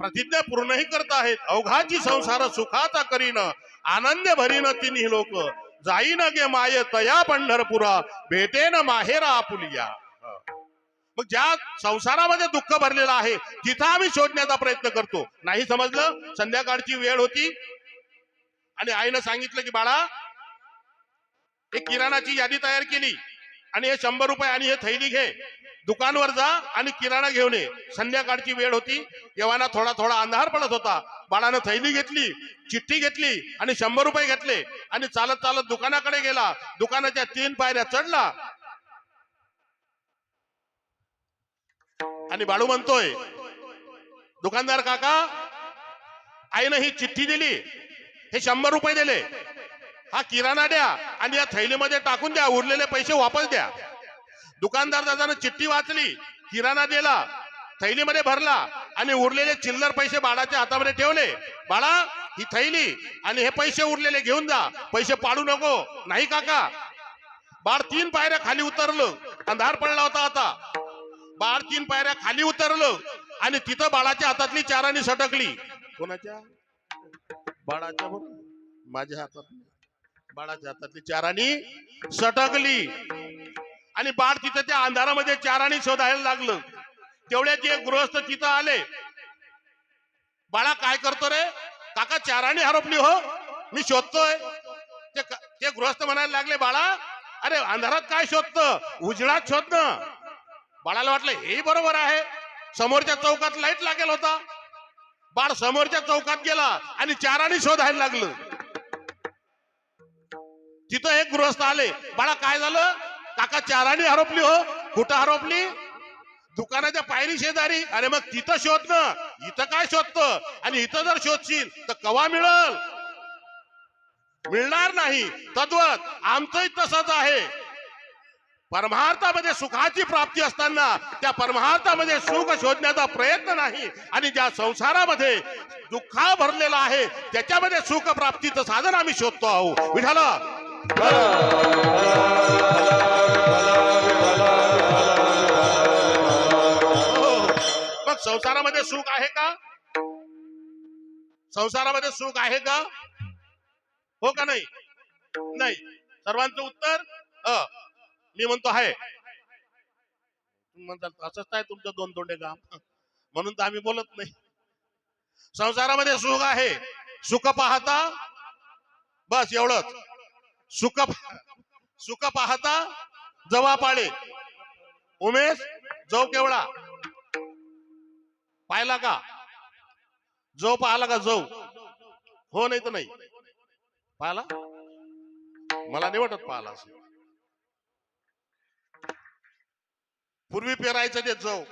प्रतिज्ञा पूर्णही करत आहेत. अवघाची संसार सुखाचा करीन, आनंद भरीन तिन्ही लोक. जाईन गे माय तया पंढरपुरा, भेटेन माहेरा आपुलिया. मग ज्या संसारामध्ये दुःख भरलेलं आहे तिथं आम्ही शोधण्याचा प्रयत्न करतो. नाही समजलं? संध्याकाळची वेळ होती आणि आईनं सांगितलं की बाळा एक किराणाची यादी तयार केली आणि हे 100 रुपये आणि हे थैली घे, दुकानवर जा आणि किराणा घेऊन ये. संध्याकाळची वेळ होती, येवाना थोडा थोडा अंधार पडत होता. बाळानं थैली घेतली, चिठ्ठी घेतली आणि 100 रुपये घेतले आणि चालत चालत दुकानाकडे गेला. दुकानाच्या 3 पायऱ्या चढला आणि बाळू म्हणतोय, दुकानदार काका, आईनं ही चिठ्ठी दिली, हे 100 रुपये दिले, हा किराणा द्या आणि या थैलीमध्ये टाकून द्या, उरलेले पैसे वापस द्या. दुकानदार दादानं चिठ्ठी वाचली, किराणा दिला, थैलीमध्ये भरला आणि उरलेले चिल्लर पैसे बाळाच्या हातामध्ये ठेवले. बाळा ही थैली आणि हे पैसे उरलेले घेऊन जा, पैसे पाडू नको. नाही काका. बाळ 3 पायऱ्या खाली उतरलं, अंधार पडला होता. आता बाळ 3 पायऱ्या खाली उतरलं आणि तिथं बाळाच्या हातातली चाराणी सटकली. कोणाच्या? बाळाच्या. माझ्या हातात, बाळाच्या हातातली चाराणी सटकली आणि बाळ तिथं त्या अंधारामध्ये चाराणी शोधायला लागलं. तेवढ्यात एक गृहस्थ तिथं आले. बाळा काय करतो रे? काका चाराणी हरपली हो, मी शोधतोय. ते गृहस्थ म्हणायला लागले, बाळा अरे अंधारात काय शोधतं, उजळात शोधणं. बाळाला वाटलं हे बरोबर आहे, समोरच्या चौकात लाईट लागेल होता. बाळ समोरच्या चौकात गेला आणि चाराने शोधायला लागलं. तिथं एक गृहस्थ आले. बाळा काय झालं? काका चाराने हरपली. हो, कुठं हरपली? दुकानाच्या पायरी शेजारी. अरे मग तिथं शोध ना, इथं काय शोधतं? आणि इथं जर शोधशील तर कवा मिळल? मिळणार नाही. तद्वत आमचंही तसंच आहे. परमार्थामध्ये सुखाची प्राप्ती असताना त्या परमार्थामध्ये सुख शोधण्याचा प्रयत्न नाही, आणि ज्या संसारामध्ये दुःखा भरलेला आहे त्याच्यामध्ये सुख प्राप्तीचं साधन आम्ही शोधतो आहोत. विठाला मग संसारामध्ये सुख आहे का? संसारामध्ये सुख आहे का? हो का नाही? नाही. सर्वांचं उत्तर मी म्हणतो आहे. म्हणतात असंच काय तुमचं दोन तोंडे काम, म्हणून तर आम्ही बोलत नाही. संसारामध्ये सुख आहे. सुख पाहता, बस एवढंच. सुख पाहता जवा पाळे. उमेश जव केवढा पाहिला का? जव पाहिला का? जव हो, नाही तर नाही पाहिला. मला नाही वाटत पाहिला असं. पूर्वी पेरायचं ते जव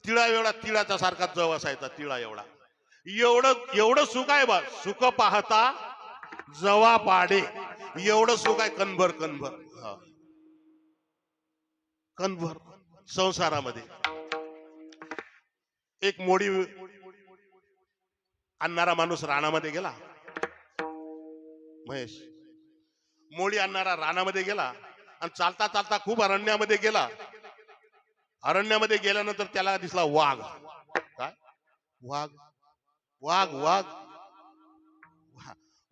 तिळा एवढा, तिळाचा सारखा जव असायचा, तिळा एवढा. एवढं सुख आहे बा. सुख पाहता जवा पाडे, एवढं सुख आहे. कणभर कणभर कणभर संसारामध्ये. एक मोडी आणणारा माणूस रानामध्ये गेला. महेश, मोडी आणणारा रानामध्ये गेला आणि चालता चालता खूप अरण्यामध्ये गेला. अरण्यामध्ये गेल्यानंतर त्याला दिसला वाघ. काय? वाघ वाघ वाघ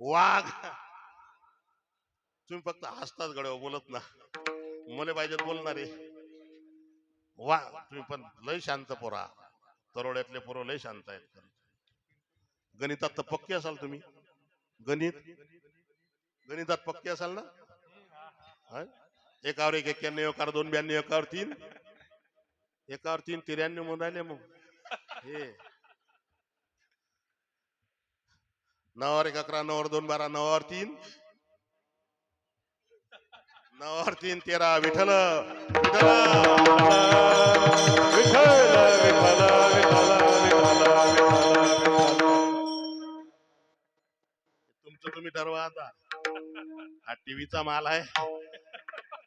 वाघ. तुम्ही फक्त हसताच गड्या, बोलत ना. मुले पाहिजेत बोलणारे. वाघ. तुम्ही पण लय शांत पोरा. तरोड्यातले पोरं लय शांत आहेत. गणितात तर पक्के असाल तुम्ही. गणितात पक्के असाल ना? एकावर एक 91, एकावर 2, 92, एकावर 3, एकावर 3, 93 म्हणून राहिले. मग हे 9 1 11, 9 2 12, 9 3, 9 3 13. विठ्ठल तुमचं तुम्ही ठरवा आता. हा टीव्हीचा माल आहे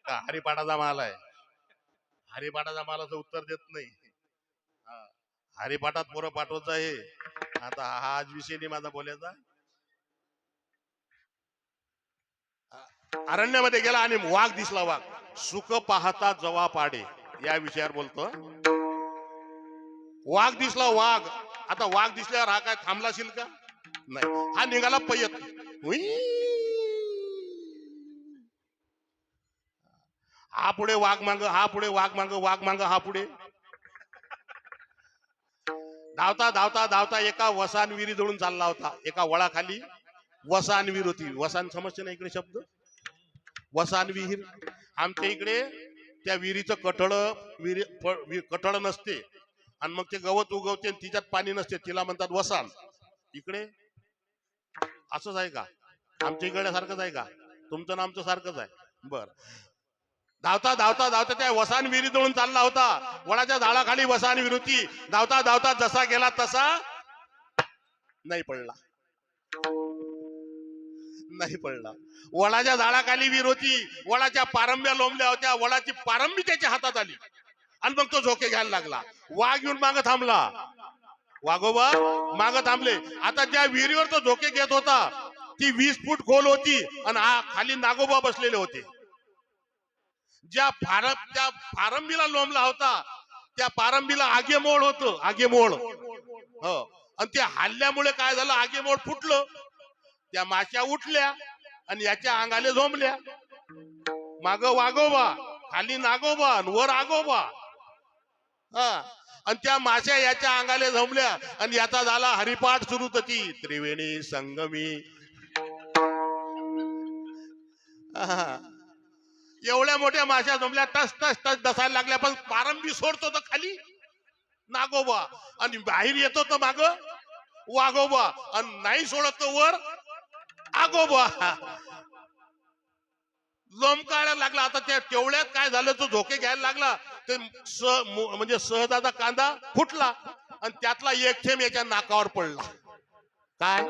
का हरिपाठाचा माल आहे? हरिपाठाचा मालाचं उत्तर देत नाही. हरिपाठात पोरं पाठवत आहे. आता हा आज विषय नाही माझा बोलायचा. अरण्यामध्ये गेला आणि वाघ दिसला. वाघ. सुख पाहता जवा पाडे या विषयावर बोलतो. वाघ दिसला. वाघ. आता वाघ दिसल्यावर हा काय थांबला असेल का? नाही. हा निघाला पयत. हा पुढे वाघ मांग, हा पुढे वाघ मांग, वाघ मांग हा पुढे. धावता धावता धावता एका वसान विहिरी जवळून चालला होता. एका वळाखाली वसान विहीर होती. वसान समजते ना इकडे शब्द? वसान विहीर. आमच्या इकडे त्या विहिरीचं कठळ नसते आणि मग ते गवत उगवते आणि तिच्यात पाणी नसते, तिला म्हणतात वसान. इकडे असंच आहे का? आमच्या इकडे सारखंच आहे का? तुमचं नामचं सारखंच आहे. बर. धावता धावता धावता त्या वसान विहिरी जवळून चालला होता. वडाच्या झाडाखाली वसान विहीर होती. धावता धावता जसा गेला तसा नाही पडला. नाही पडला. वडाच्या झाडाखाली विहीर होती. वडाच्या पारंब्या लोंबल्या होत्या. वडाची पारंबी त्याच्या हातात आली आणि मग तो झोके घ्यायला लागला. वाघ येऊन मागं थांबला. वाघोबा मागं थांबले. आता ज्या विहिरीवर तो झोके घेत होता ती 20 फूट खोल होती आणि खाली नागोबा बसलेले होते. त्या पारंबीला लोंबला होता त्या पारंबीला आगेमोड होतं. आगेमोड. हो. आणि त्या हल्ल्यामुळे काय झालं? आगेमोड फुटलं. त्या माश्या उठल्या आणि याच्या अंगाले झोंबल्या. माग वाघोबा, खाली नागोबा, वर आगोबा. आणि त्या माश्या याच्या अंगाले झोंबल्या आणि याचा झाला हरिपाठ सुरू. होती त्रिवेणी संगमी. एवढ्या मोठ्या माश्या जमल्या, टस टस टस दसायला लागल्या. पण पारंबी सोडतो तर खाली नागोबा आणि बाहेर येतो तर माग वाघोबा आणि नाही सोडत तो वर आगोबा. लोंबकाळायला लागला. आता त्या तेवढ्यात काय झालं, तो झोके घ्यायला लागला. ते म्हणजे सहजाचा कांदा फुटला आणि त्यातला एक थेंब याच्या नाकावर पडला. काय?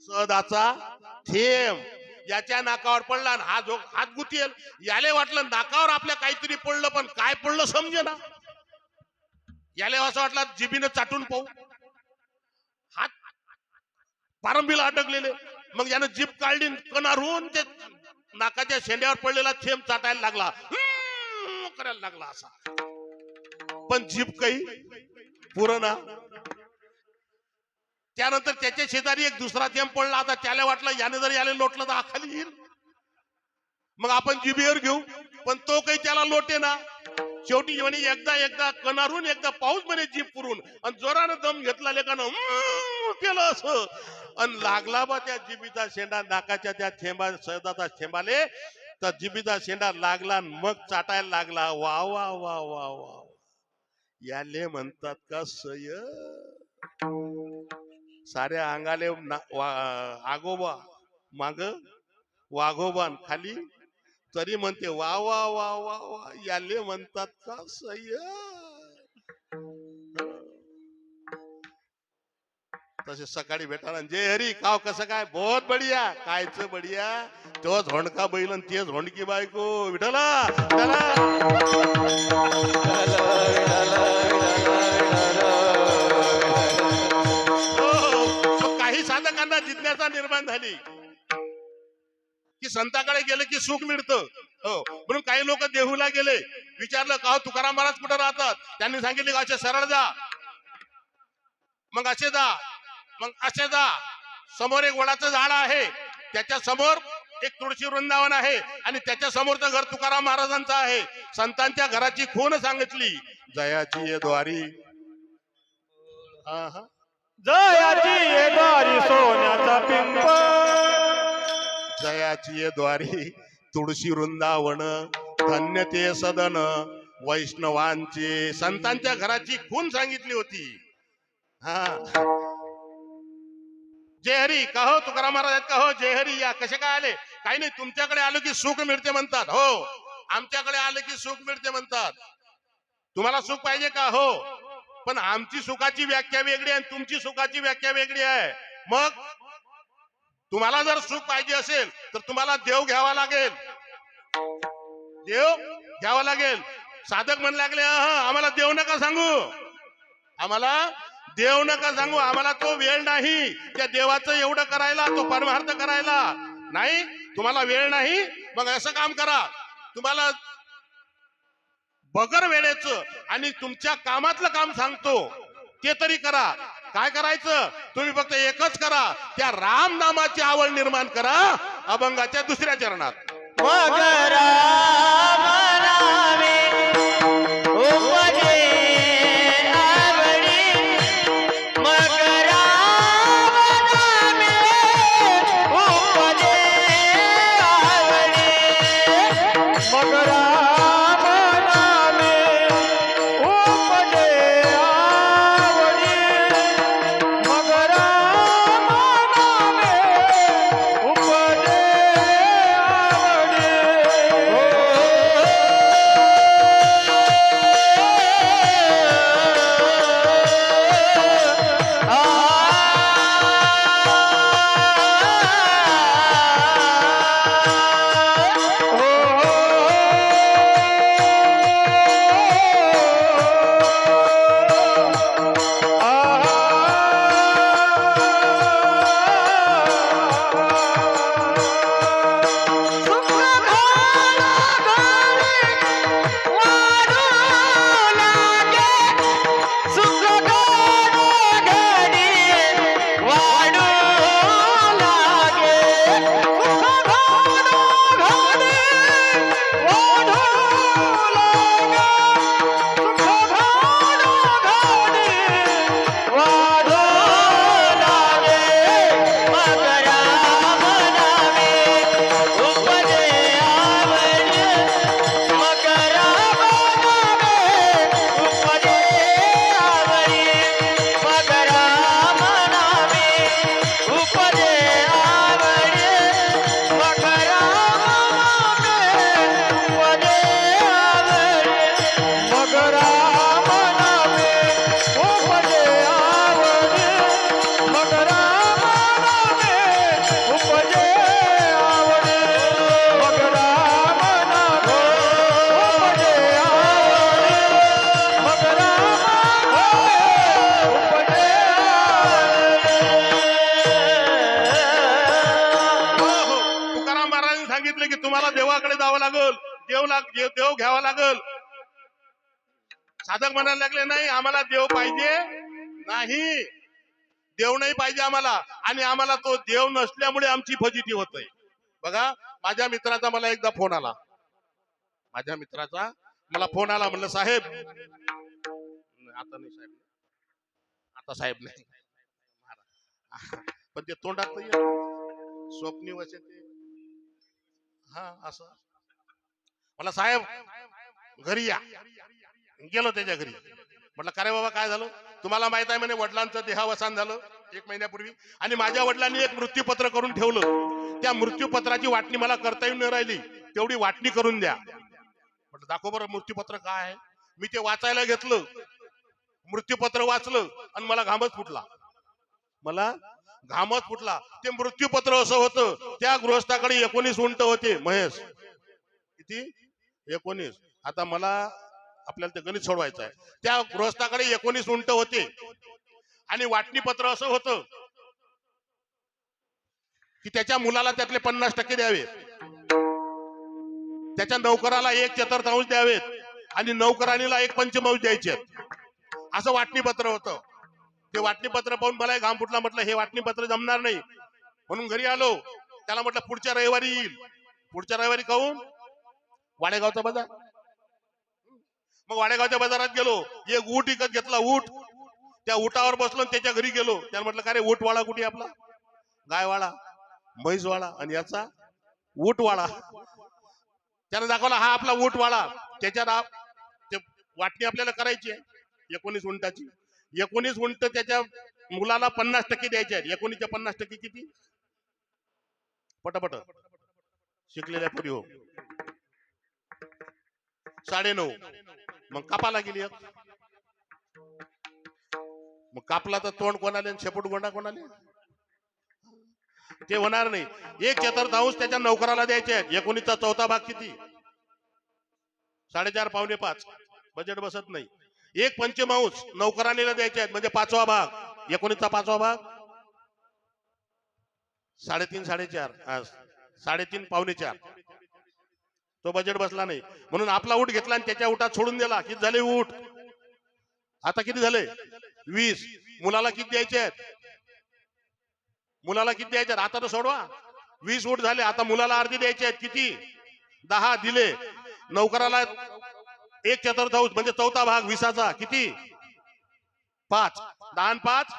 सहदाचा थेंब याच्या नाकावर पडला आणि हा जो हात गुतील. याले वाटलं नाकावर आपल्या काहीतरी पडलं, पण काय पडलं समजे ना. याले असं वाटलं जिबीनं चाटून पाहू. हात पारंबीला अटकलेले. मग यानं जीभ काढली, कणारून ते नाकाच्या शेंड्यावर पडलेला थेंब चाटायला लागला, करायला लागला असा. पण जीभ काही पुरना. त्यानंतर त्याच्या शेजारी एक दुसरा थेंब पडला. आता त्याला वाटलं याने जर याला लोटलं तर खाली येईल, मग आपण जिभेवर घेऊ. पण तो काही त्याला लोटे ना. शेवटी म्हणे एकदा कणारून एकदा पाऊस म्हणे जीभ पुरून, आणि जोरानं दम घेतला लेकानं केलं असं, आणि लागला बा त्या जिबीचा शेंडा नाकाच्या त्या थेंबा सहदाचा थेंबाले. तर जिबीचा शेंडा लागला मग चाटायला लागला. वा वा वा वा वा, याले म्हणतात का सय. साऱ्या अंगाले आगोबा माग वाघोबान खाली, तरी म्हणते वा वा वा वा वा, याले म्हणतात का सय. तसे सकाळी भेटायला, जय हरी काव कसं काय, बहुत बढिया. कायच बढिया, तोच झोंडका बैल आणि तेच झोंडकी बायको. विठला काही साधकांना जिज्ञासा निर्माण झाली की संताकडे गेले की सुख मिळतं. हो, म्हणून काही लोक देहूला गेले. विचारलं का तुकाराम महाराज कुठे राहतात. त्यांनी सांगितले असे सरळ जा, मग असे जा, मग असे जा. समोर एक वडाचं झाड आहे, त्याच्या समोर एक तुळशी वृंदावन आहे, आणि त्याच्या समोरचं घर तुकाराम महाराजांचं आहे. संतांच्या घराची खूण सांगितली. जयाची ये द्वारी, जयाची ये द्वारी सोन्याचा पिंपळ, जयाची ये द्वारी तुळशी वृंदावन, धन्य ते सदन वैष्णवांचे. संतांच्या घराची खूण सांगितली होती. हा, जय हरी का हो, तुकाराम महाराज आहेत का हो, जय हरी या. कसे काय आले. काही नाही, तुमच्याकडे आलो की सुख मिळते म्हणतात. हो, आमच्याकडे आले की सुख मिळते म्हणतात. तुम्हाला सुख पाहिजे का. हो, पण आमची सुखाची व्याख्या वेगळी आहे, तुमची सुखाची व्याख्या वेगळी आहे. मग तुम्हाला जर सुख पाहिजे असेल तर तुम्हाला देव घ्यावा लागेल. देव घ्यावा लागेल. साधक म्हणू लागले आम्हाला देव नका सांगू, आम्हाला देव नका सांगू, आम्हाला तो वेळ नाही त्या देवाचं एवढं करायला, तो परमार्थ करायला नाही. तुम्हाला वेळ नाही, मग असं काम करा, तुम्हाला बगर वेळेचं आणि तुमच्या कामातलं काम सांगतो ते तरी करा. काय करायचं, तुम्ही फक्त एकच करा, त्या राम नामाची आवड निर्माण करा. अभंगाच्या दुसऱ्या चरणात महाराजांनी सांगितलं की तुम्हाला देवाकडे जावं लागल, देव घ्यावा लागल. साधक म्हणायला लागले नाही आम्हाला देव पाहिजे नाही, देव नाही पाहिजे आम्हाला, आणि आम्हाला तो देव नसल्यामुळे आमची फजिती होतय. बघा माझ्या मित्राचा मला एकदा फोन आला, म्हणलं साहेब, आता नाही साहेब, आता साहेब नाही, पण ते तोंडात स्वप्नी वसे हा असं मला साहेब घरी या. गेलो त्याच्या घरी, म्हटलं का रे बाबा काय झालं? तुम्हाला माहित आहे म्हणे वडिलांचं देहावसान झालं 1 महिन्यापूर्वी, आणि माझ्या वडिलांनी एक मृत्यूपत्र करून ठेवलं. त्या मृत्यूपत्राची वाटणी मला करता येऊन नाही राहिली, तेवढी वाटणी करून द्या. म्हटलं दाखव बरं मृत्यूपत्र काय आहे. मी ते वाचायला घेतलं, मृत्यूपत्र वाचलं आणि मला घामच फुटला. ते मृत्यूपत्र असं होतं, त्या गृहस्थाकडे 19 उंट होते. महेश किती? 19. आता मला आपल्याला ते गणित सोडवायचं आहे. त्या गृहस्थाकडे 19 उंट होते आणि वाटणीपत्र असं होतं की त्याच्या मुलाला त्यातले 50% द्यावे, त्याच्या नौकराला 1/4 द्यावेत आणि नौकरानीला 1/5 द्यायचे, असं वाटणीपत्र होतं. ते वाटणीपत्र पाहून मला घाम फुटला. म्हटलं हे वाटणीपत्र जमणार नाही, म्हणून घरी आलो. त्याला म्हटलं पुढच्या रविवारी येईल. पुढच्या रविवारी काहून? वाडेगावचा बाजार. मग वाडेगावच्या बाजारात गेलो, एक ऊट विकत घेतला. ऊट, त्या उटावर बसलो, त्याच्या घरी गेलो. त्याला म्हटलं का रे ऊटवाळा कुठे? आपला गायवाळा, म्हैसवाळा, आणि याचा ऊटवाळा. त्यानं दाखवला हा आपला ऊटवाळा. त्याच्यात वाटणी आपल्याला करायची आहे 19 उंटाची. 19 उंट त्याच्या मुलाला 50% द्यायचे आहेत. 19च्या 50% किती? पटापट शिकलेल्या पुरी हो, 9.5. मग कापाला गेली. मग कापला तर तोंड कोणाले, शेपूट गोंडा कोणाले? ते होणार नाही. 1/4 त्याच्या नौकराला द्यायचे आहेत. 19चा 4था भाग किती? 4.5 पावणे 5. बजेट बसत नाही. 1/5 नौकरानीला द्यायचे आहेत, म्हणजे 5वा भाग. 19चा 5वा भाग 3.5 4.5 3.5 पावणे 4. तो बजेट बसला नाही, म्हणून आपला ऊट घेतला आणि त्याच्या उठात सोडून दिला. किती झाले ऊट? आता किती झाले? 20. मुलाला किती द्यायचे आहेत? आता तर सोडवा. 20 ऊट झाले. आता मुलाला अर्धे द्यायचे आहेत. किती? 10 दिले. नौकराला 1/4 म्हणजे 4था भाग 20चा किती? 5. 10 आणि 5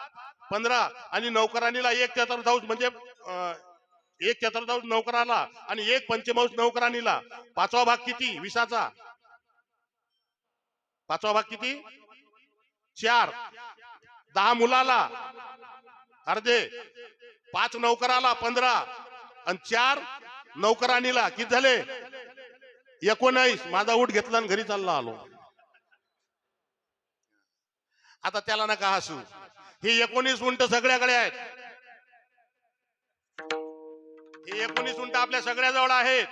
15. आणि नौकरानीला 1/4 म्हणजे 1/4 नौकराला आणि 1/5 नौकरानीला. 5वा भाग किती? 20चा 5वा भाग किती? 4. 10 मुलाला अर्धे, 5 नौकराला 15 आणि 4 नौकरानीला. किती झाले? 19. माझा ऊट घेतला आणि घरी चालला आलो. आता त्याला नका हसू. हे 19 उंट सगळ्याकडे आहेत. हे 19 उंट आपल्या सगळ्याजवळ आहेत.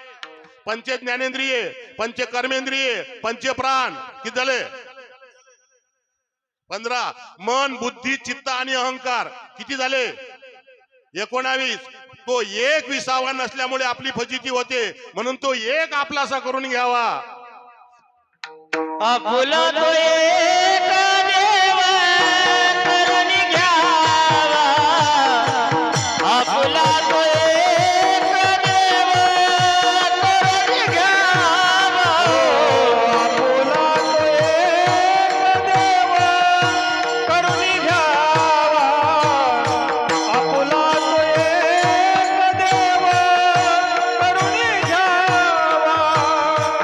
पंच ज्ञानेंद्रिये, पंच कर्मेंद्रिये, पंच प्राण. किती झाले? 15. मन, बुद्धी, चित्त आणि अहंकार किती झाले? 19. तो एक विसावा नसल्यामुळे आपली फजिती होते, म्हणून तो एक आपलासा करून घ्यावा. आपुला तो एक देव करून घ्यावा. आपुला तो एक देव करून घ्यावा. आपुला तो एक देव करून घ्यावा. आपुला तो एक देव करून घ्यावा.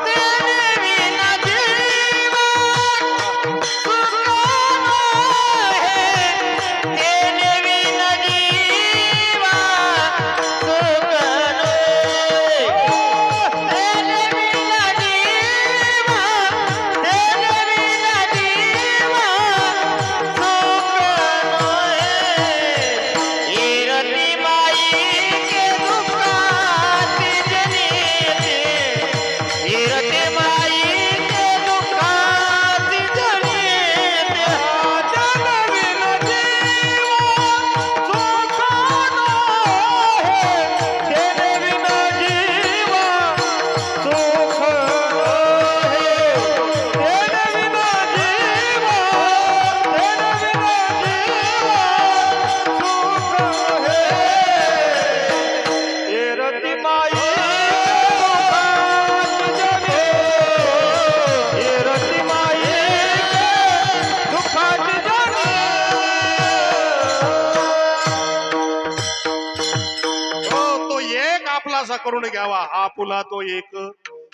देवी ना जीवा माई हे रती माई दुःखाची जाणी तो एक आपलासा करून घ्यावा, आपुला तो एक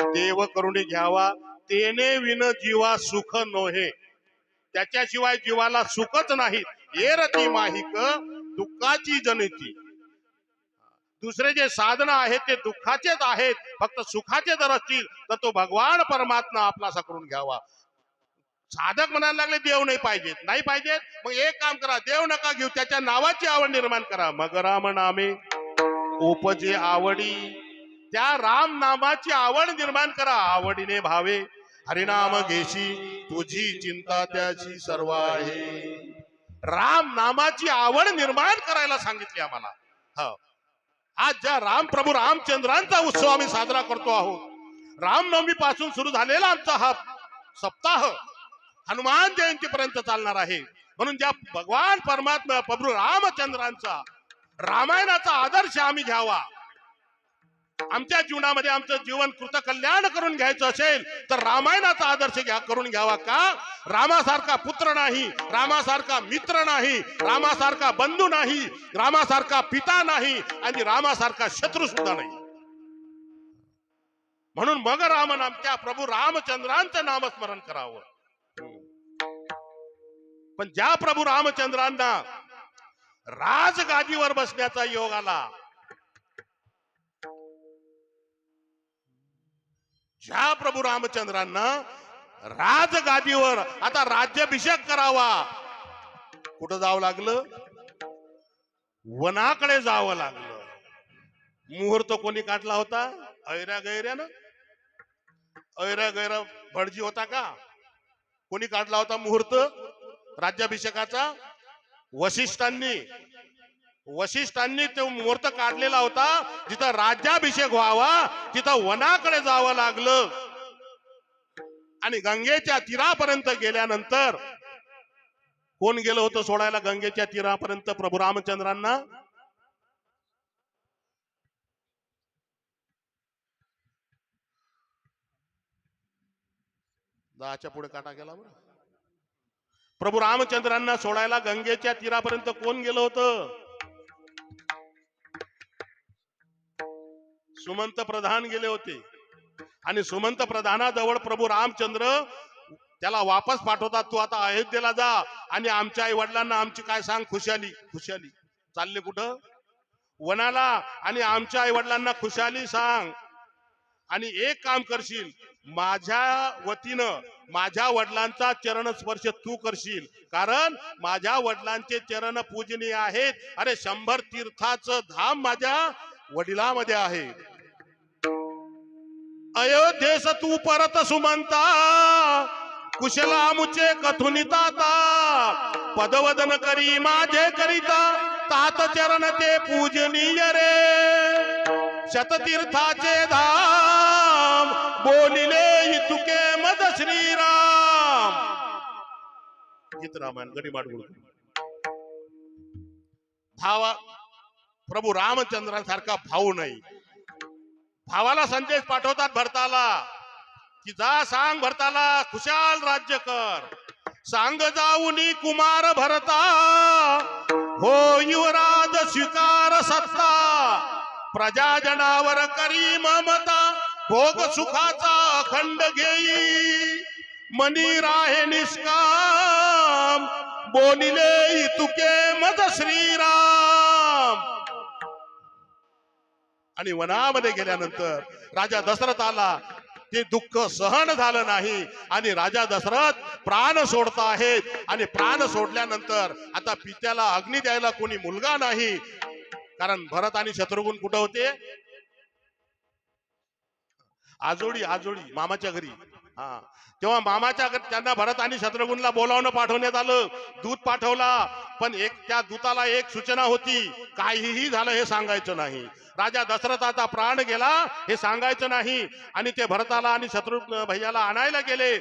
देव करून घ्यावा. तेने विन जीवा सुख नोहे, त्याच्याशिवाय जीवाला सुखच नाही. येरती माहिक दुःखाची जनिती. दुसरे जे साधन आहेत ते दुःखाचेच आहेत. फक्त सुखाचे जर असतील तर तो भगवान परमात्मा आपलासा करून घ्यावा. साधक म्हणायला लागले देव नाही पाहिजेत, मग एक काम करा, देव नका घेऊ, त्याच्या नावाची आवड निर्माण करा. मग राम नामे उपजे आवडी, त्या राम नामाची आवड निर्माण करा. आवडीने भावे हरिनाम घेशी, तुझी चिंता त्याची सर्व आहे. राम नामाची आवड निर्माण करायला सांगितली आम्हाला. हो, आज ज्या प्रभू रामचंद्रांचा उत्सव आम्ही साजरा करतो आहोत, रामनवमी पासून सुरू झालेला आमचा हा सप्ताह हनुमान जयंतीपर्यंत चालणार आहे. म्हणून ज्या भगवान परमात्मा प्रभू रामचंद्रांचा रामायणाचा आदर्श आम्ही घ्यावा. आमच्या जीवनामध्ये आमचं जीवन कृतकल्याण करून घ्यायचं असेल तर रामायणाचा आदर्श करून घ्यावा. का? रामासारखा पुत्र नाही, रामासारखा मित्र नाही, रामासारखा बंधू नाही, रामासारखा पिता नाही आणि रामासारखा शत्रू सुद्धा नाही. म्हणून मग राम नाम, त्या प्रभू रामचंद्रांचं नामस्मरण करावं. पण ज्या प्रभू रामचंद्रांना राजगादीवर बसण्याचा योग आला, ज्या प्रभू रामचंद्रांना राजगादीवर आता राज्याभिषेक करावा, कुठं जावं लागलं? वनाकडे जावं लागलं. मुहूर्त कोणी काढला होता? ऐऱ्या गैऱ्यानं. ऐऱ्या गैरा भटजी होता का? कोणी काढला होता मुहूर्त राज्याभिषेकाचा? वशिष्ठांनी तो मुहूर्त काढलेला होता. जिथं राज्याभिषेक व्हावा तिथं वनाकडे जावं लागलं. आणि गंगेच्या तीरापर्यंत गेल्यानंतर कोण गेलं होतं सोडायला गंगेच्या तीरापर्यंत प्रभू रामचंद्रांना? दहाच्या पुढे काटा गेला बरं. प्रभू रामचंद्रांना सोडायला गंगेच्या तीरापर्यंत कोण गेलं होतं? सुमंत प्रधान गेले होते. आणि सुमंत प्रधानाजवळ प्रभू रामचंद्र त्याला वापस पाठवतात, तू आता अयोध्येला जा आणि आमच्या आई वडिलांना आमची काय सांग खुशाली. चालले कुठं? वनाला. आणि आमच्या आई वडिलांना खुशाली सांग. आणि एक काम करशील, माझ्या वतीनं माझ्या वडिलांचा चरण स्पर्श तू करशील, कारण माझ्या वडिलांचे चरण पूजनीय आहेत. अरे 100 तीर्थाचं धाम माझ्या वडिलांमध्ये आहे. अयोध्येस तू परत सुमंता, कुशला मुचे कथुनिताता, पदवदन करी माझे करिता, तात चरण ते पूजनीय रे. शततीर्थाचे धाम बोलिले तुके मद श्रीराम. गीत रामायण गडीमाडगुळ. भावा प्रभू रामचंद्रांसारखा भाऊ नाही. भावाला संदेश पाठवतात भरताला की जा सांग भरताला खुशाल राज्य कर. सांग जाऊनी कुमार भरता, हो युवराज स्वीकार सत्ता. प्रजा जनावर करी ममता, भोग सुखाचा अखंड घेई. मनी राहे निष्काम, बोलिले तुके मद श्रीराम. आणि वनामध्ये गेल्यानंतर राजा दशरथाला ते दुःख सहन झालं नाही आणि राजा दशरथ प्राण सोडता आहेत. आणि प्राण सोडल्यानंतर आता पित्याला अग्नी द्यायला कोणी मुलगा नाही, कारण भरत आणि शत्रुघ्न कुठं होते? आजोळी मामाच्या घरी. तेव्हा मामाच्या घरी त्यांना भरत आणि शत्रुघ्नला बोलावणं पाठवण्यात आलं. दूत पाठवला, पण त्या दूताला एक सूचना होती, काहीही झालं हे सांगायचं नाही. राजा दशरथाचा प्राण गेला हे सांगायचं नाही. आणि ते भरताला आणि शत्रुघ्न भैयाला आणायला गेले.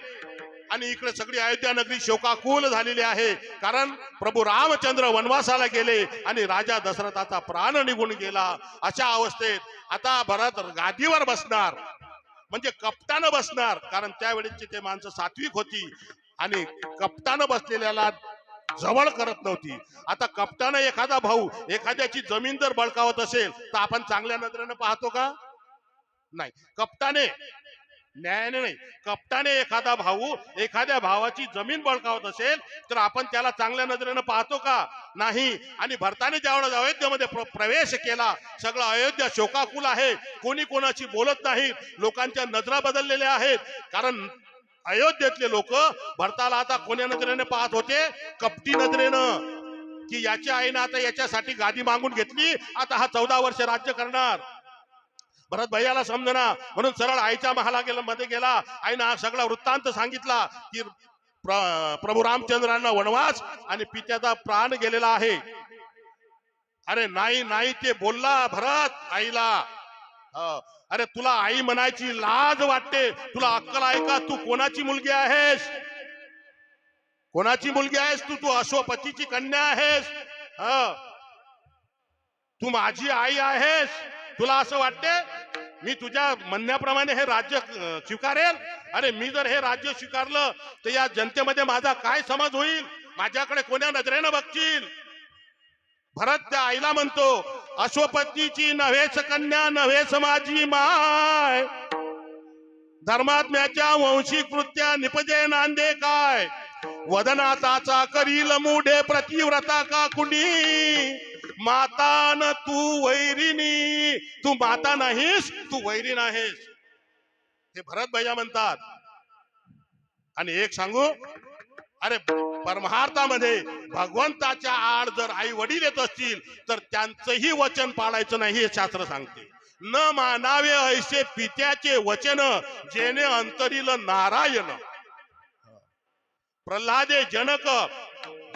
आणि इकडे सगळी अयोध्या नगरी शोकाकुल झालेली आहे. कारण प्रभू रामचंद्र वनवासाला गेले आणि राजा दशरथाचा प्राण निघून गेला. अशा अवस्थेत आता भरत गादीवर बसणार म्हणजे कप्तानं बसणार. कारण त्यावेळेची ते माणसं सात्विक होती आणि कप्तानं बसलेल्याला जवळ करत नव्हती. आता कप्तानं एखादा भाऊ एखाद्याची जमीन जर बळकावत असेल तर आपण चांगल्या नजरेनं पाहतो का? नाही. कप्ताने न्यायाने नाही, कप्ताने एखादा भाऊ एखाद्या भावाची जमीन बळकावत असेल तर आपण त्याला चांगल्या नजरेनं पाहतो का? नाही. आणि भरताने ज्यावेळेस अयोध्येमध्ये प्रवेश केला, सगळं अयोध्या शोकाकुल आहे. कोणी कोणाची बोलत नाही. लोकांच्या नजरा बदललेल्या आहेत. कारण अयोध्येतले लोक भरताला आता कोण्या नजरेने पाहत होते? कपटी नजरेनं, की याच्या आईनं आता याच्यासाठी गादी मागून घेतली, आता हा 14 वर्ष राज्य करणार. भरत भैयाला समजना म्हणून सरळ आईच्या महाला मध्ये गेला. आईनं हा सगळा वृत्तांत सांगितला की प्रभू रामचंद्रांना वनवास आणि पित्याचा प्राण गेलेला आहे. अरे नाही नाही ते बोलला भरत आईला. अरे तुला आई म्हणायची लाज वाटते? तुला अक्कल आहे का? तू कोणाची मुलगी आहेस? कोणाची मुलगी आहेस तू? तू अश्वपतीची कन्या आहेस. तू माझी आई आहेस. तुला असं वाटते मी तुझ्या म्हणण्याप्रमाणे हे राज्य स्वीकारेल? अरे मी जर हे राज्य स्वीकारलं तर या जनतेमध्ये माझा काय समज होईल? माझ्याकडे कोण्या नजरेनं बघतील? भरत त्या आईला म्हणतो, अश्वपतीची नव्हेच कन्या, नव्हेच माझी माय, धर्मात्म्याच्या वंशी कृत्या निपजे नांदे काय, वदनाताचा करील मुढे प्रतिव्रता का कुणी, माता न तू वैरिणी. तू माता नाहीस, तू वैरीण आहेस. हे भरत भैया म्हणतात. आणि एक सांगू, अरे परमार्थामध्ये भगवंताच्या आड जर आई वडील येत असतील तर त्यांचंही वचन पाळायचं नाही हे शास्त्र सांगते. न मानावे ऐसे पित्याचे वचन, जेणे अंतरील नारायण. प्रल्हादे जनक,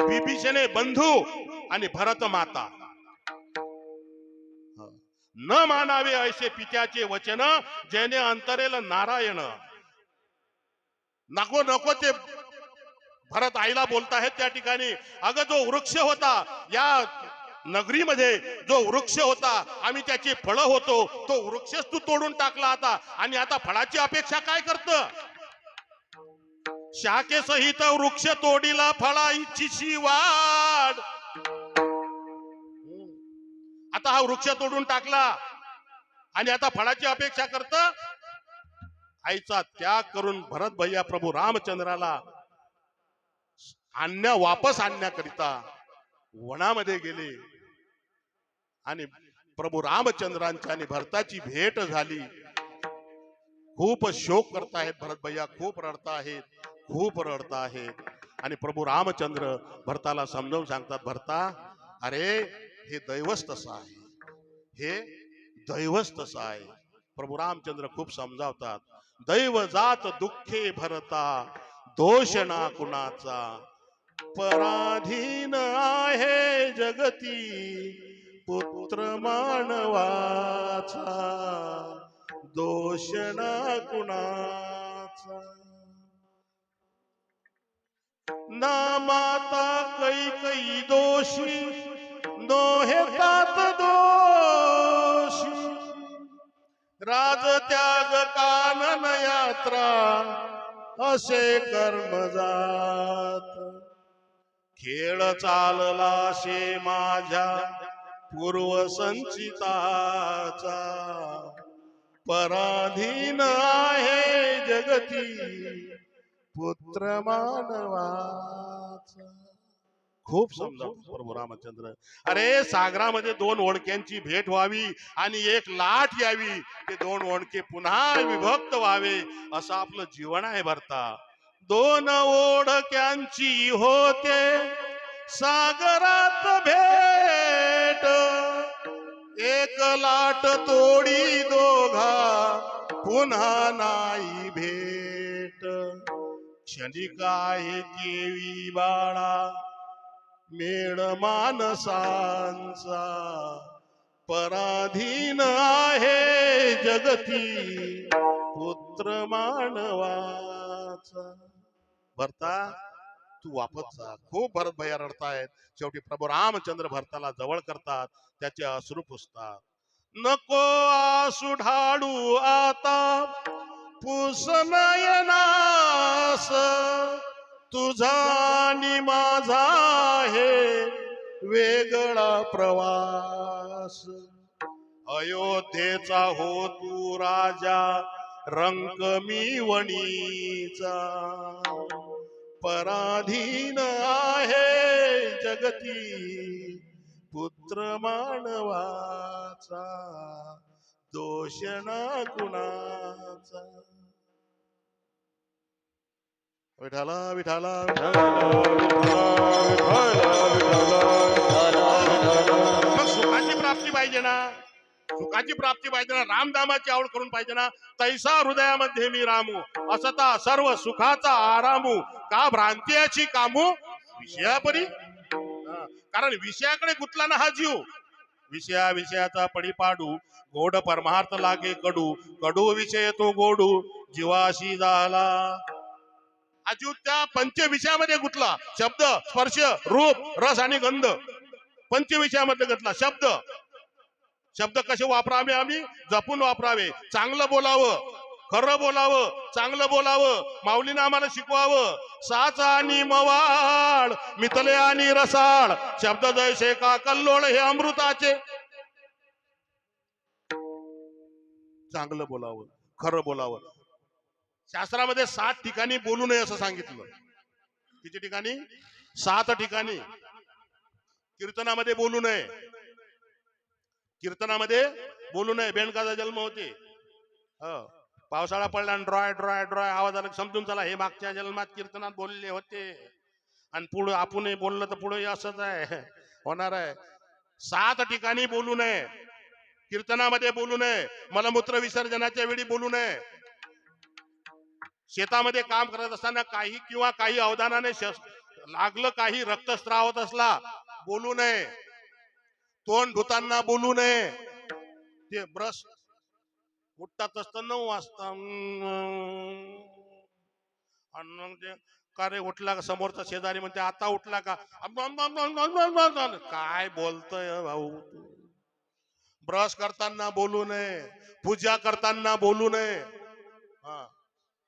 विभीषणे बंधू आणि भरत माता. न मानावे ऐसे पित्याचे वचन, जेणे अंतरेल नारायण. नको नको ते भरत आईला बोलताहेत त्या ठिकाणी. अगं जो वृक्ष होता या नगरीमध्ये, जो वृक्ष होता आम्ही त्याची फळं होतो, तो वृक्षच तू तोडून टाकला आता. आणि आता फळाची अपेक्षा काय करत? शाखे सहित वृक्ष तोडीला फळा इच्छिशी वाढ. आता हा वृक्ष तोडून टाकला आणि आता फळाची अपेक्षा करत? आईचा त्याग करून भरत भैया प्रभू रामचंद्राला वापस आणण्याकरिता वनामध्ये गेले. आणि प्रभू रामचंद्रांची आणि भरताची भेट झाली. खूप शोक करतायत भरत भैया, खूप रडताहेत, खूप रडताहेत. आणि प्रभू रामचंद्र भरताला समजावून सांगतात, भरता अरे हे दैवच तसं आहे, हे दैवच तसं आहे. प्रभू रामचंद्र खूप समजावतात. दैव जात दुःखे भरता, दोष ना कुणाचा, पराधीन आहे जगती पुत्र मानवाचा, दोष ना कुणाचा. ना माता कैकई दोषी, नोहे तात दोषी, राज त्याग कानन यात्रा, असे कर्म जात. खेळ चालला शे माझ्या पूर्व संचिताचा, पराधीन आहे जगती पुत्र मानवाचा. खूप समजावतो प्रभू रामचंद्र. अरे सागरामध्ये दोन ओळख्यांची भेट व्हावी आणि एक लाट यावी, ते दोन ओळखे पुन्हा विभक्त व्हावे, असं आपलं जीवन आहे भरता. दोन ओळख्यांची होते सागरात भेट, एक लाट तोडी दोघा पुन्हा नाही भेट. क्षणिक आहे केवी बाळा मेळ मानसांचा, पराधीन आहे जगती पुत्र मानवाचा. भरता तू वापस जा. खूप भरत भैया रडतायत. शेवटी प्रभू रामचंद्र भरताला जवळ करतात, त्याचे अश्रू पुसतात. नको आसू ढाळू आता पुस नयनास, तुझा आणि माझा आहे वेगळा प्रवास. अयोध्येचा हो तू राजा, रंक मी वणीचा, पराधीन आहे जगती पुत्र मानवाचा, दोष ना कुणाचा. विठाला विठाला मग सुखाची प्राप्ती पाहिजे ना, सुखाची प्राप्ती पाहिजे ना, रामधामाची आवड करून पाहिजे ना. तैसा हृदयामध्ये मी रामू, असता सर्व सुखाचा आरामू, का भ्रांतीची कामू विषयापरी. कारण विषयाकडे गुंतला ना हा जीव. विषयाचा पडिपाडू, गोड परमार्थ लागे कडू, कडू विषय तो गोडू, जीवाशी झाला. हा जीव त्या पंचविषयामध्ये गुंतला. शब्द, स्पर्श, रूप, रस आणि गंध, पंचविषयामध्ये गुंतला. शब्द कसे वापरावे, आम्ही जपून वापरावे. चांगलं बोलावं, खरं बोलावं, चांगलं बोलावं, माऊलीनं आम्हाला शिकवावं. साच आणि मवाळ, मितले आणि रसाळ, शब्द जैसे का कल्लोळ हे अमृताचे. चांगलं बोलावं, खरं बोलावं. शास्त्रामध्ये 7 ठिकाणी बोलू नये असं सांगितलं. किती ठिकाणी? 7 ठिकाणी. कीर्तनामध्ये बोलू नये, कीर्तनामध्ये बोलू नये. बेंडकाचा जन्म होते, पावसाळा पडला आणि ड्रॉय ड्रॉय ड्रॉय आवाज आला, समजून चला हे मागच्या जन्मात कीर्तनात बोलले होते. आणि पुढे आपण बोललं तर पुढे असंच आहे, होणार आहे. 7 ठिकाणी बोलू नये. कीर्तनामध्ये बोलू नये, मलमूत्र विसर्जनाच्या वेळी बोलू नये, शेतामध्ये काम करत असताना काही किंवा काही अवधानाने लागलं, काही रक्तस्राव होत असला बोलू नये. तोंड धुताना बोलू नये. ते ब्रश उठतात असतं 9 वाजता, का रे उठला का? समोरचा शेजारी म्हणते आता उठला का? काय बोलतोय भाऊ? ब्रश करताना बोलू नये, पूजा करताना बोलू नये.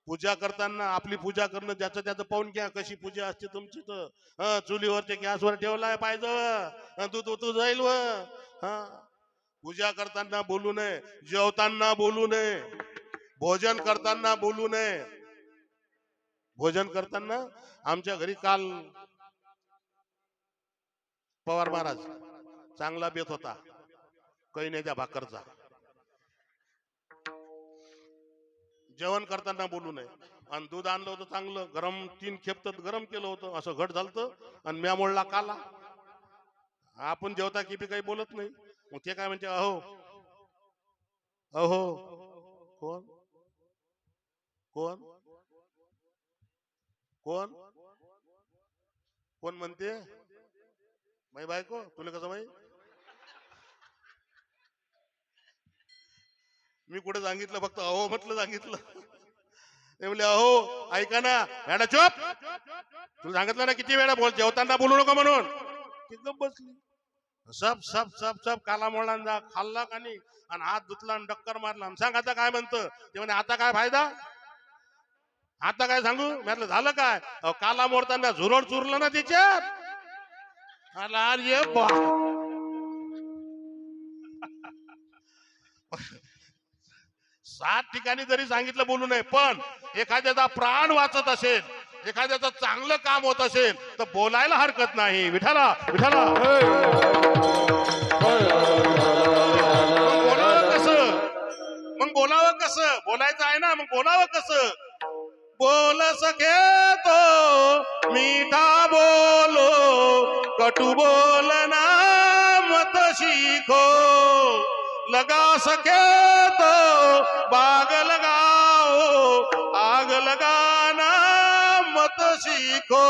पूजा करताना आपली पूजा करणं ज्याचं त्याचं पाहून घ्या, कशी पूजा असते तुमची. तर चुलीवरच्या गॅसवर ठेवलाय पाहिजे, तू जाईल व. पूजा करताना बोलू नये, जेवताना बोलू नये, भोजन करताना बोलू नये. भोजन करताना आमच्या घरी काल पवार महाराज चांगला बेत होता, कैनेच्या भाकरचा. जेवण करताना बोलू नये. आणि दूध आणलं होतं चांगलं गरम, 3 खेप तर गरम केलं होतं, असं घट झालं आणि म्या मोडला काला. आपण जेवता की काही बोलत नाही. मग ते काय म्हणते, अहो अहो. कोण कोण कोण कोण म्हणते? माई बायको. तुला कसं माहित? मी कुठे सांगितलं, फक्त अहो म्हटलं सांगितलं. ते म्हणले अहो ऐका ना. मॅडम चुप, तुला सांगितलं ना किती वेळा बोल, जेवताना बोलू नका म्हणून. एकदम बसली. सब सब सब सब काला मोळांना खाल्ला का नाही, आणि हात धुतला आणि डक्कर मारला. सांग आता काय म्हणतं ते? म्हणे आता काय फायदा, आता काय सांगू? म्हटलं झालं काय? काला मोडताना झुरड चुरलं ना तिच्यात. अरे बा, 7 ठिकाणी जरी सांगितलं बोलू नये, पण एखाद्याचा प्राण वाचत असेल, एखाद्याचं चांगलं काम होत असेल तर बोलायला हरकत नाही. विठाला विठाला. बोलावं कसं? मग बोलावं कसं? बोलायचं आहे ना, मग बोलावं कसं? बोल सके तो मीठा बोलो, कटु बोलना मत सीखो, लगा सके तो बाग लगाओ, आग लगाना मत सीखो,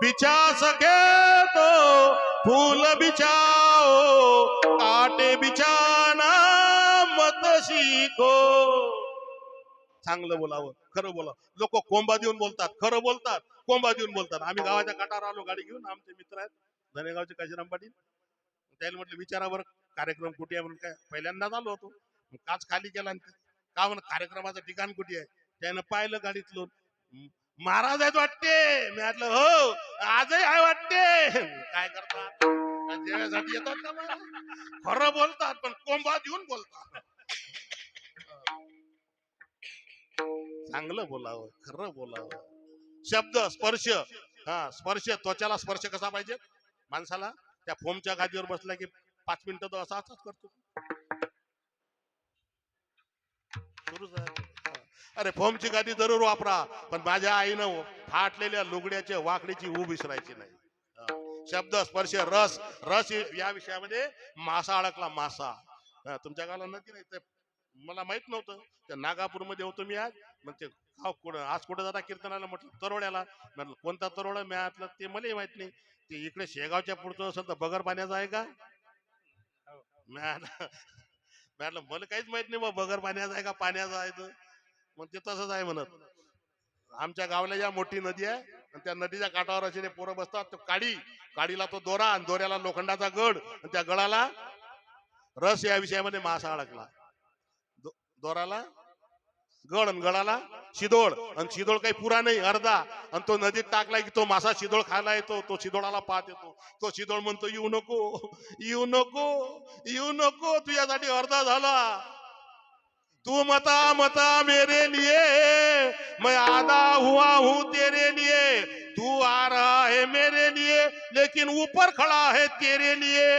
बिछा सके तो फूल बिछाओ, कांटे बिछाना मत सीखो. चांगलं बोलावं, खरं बोलावं. लोक कोंबा देऊन बोलतात, खरं बोलतात, कोंबा देऊन बोलतात. आम्ही गावाच्या काठावर आलो गाडी घेऊन, आमचे मित्र आहेत धनेगावचे काशीराम पाटील. त्याला म्हटलं विचारावर कार्यक्रम कुठे आहे म्हणून. काय पहिल्यांदाच आलो होतो, मग काच खाली केला आणि का म्हणून कार्यक्रमाचं ठिकाण कुठे आहे. त्यानं पाहिलं गाडीतलं, महाराज आहेत वाटते. मी म्हटलं हो आजही आहे वाटते. काय करतात, जेवायसाठी येतात का महाराज? खरं बोलतात पण कोंबा देऊन बोलतात. चांगलं बोलावं, खरं बोलावं. शब्द स्पर्श, हा स्पर्श, त्वचाला स्पर्श कसा पाहिजे माणसाला. त्या फोमच्या गादीवर बसला की 5 मिनिटं तो असाच करतो. सुरूच आहे. अरे फोमची गादी जरूर वापरा, पण माझ्या आईनं फाटलेल्या लुगड्याच्या वाकडीची ऊब विसरायची नाही. शब्द स्पर्श रस, रस या विषयामध्ये मासा अडकला. मासा तुमच्या गावाला नदी नाही ते मला माहित नव्हतं. त्या नागापूरमध्ये होतो मी आज. मग ते आज कुठं जाता कीर्तनाला, म्हटलं तरोड्याला. म्हटलं कोणता तरोडा, मी म्हटलं ते मलाही माहित नाही. ते इकडे शेगावच्या पुढचं असेल तर बगर पाण्याचं आहे का. म्हटलं मला काहीच माहित नाही बा बगर पाण्याचं आहे का पाण्याचं आहे. तर मग ते तसंच आहे म्हणत. आमच्या गावाला या मोठी नदी आहे आणि त्या नदीच्या काठावर असे पोरं बसतात. तो काडीला तो दोरा आणि दोऱ्याला लोखंडाचा गड आणि त्या गडाला रस या विषयामध्ये मासा अडकला. दोराला गड आणि गडाला शिदोळ, आणि शिदोळ काही पुरा नाही अर्धा. आणि तो नदीत टाकला की तो मासा शिदोळ खायला येतो. तो शिदोळाला पाहत येतो. तो शिदोळ म्हणतो येऊ नको, येऊ नको, येऊ नको, तुझ्यासाठी अर्धा झाला. तू मता मता मेरे लिए, मैं आधा हुआ हूं तेरे लिए. तू आ रहा है मेरे लिए, लेकिन ऊपर खड़ा है तेरे लिए.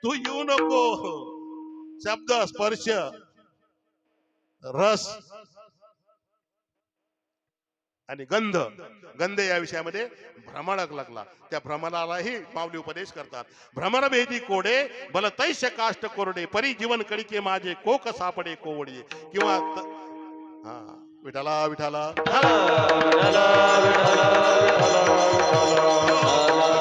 तू येऊ नको. शब्द स्पर्श रस आणि गंध, गंध या विषयामध्ये भ्रमणक लागला. त्या भ्रमणालाही माऊली उपदेश करतात. भ्रमर भेदी कोडे बल तैश्य काष्ट कोरडे, परी जीवन कडिके माझे कोक सापडे कोवडे. किंवा हा विठाला विठाला.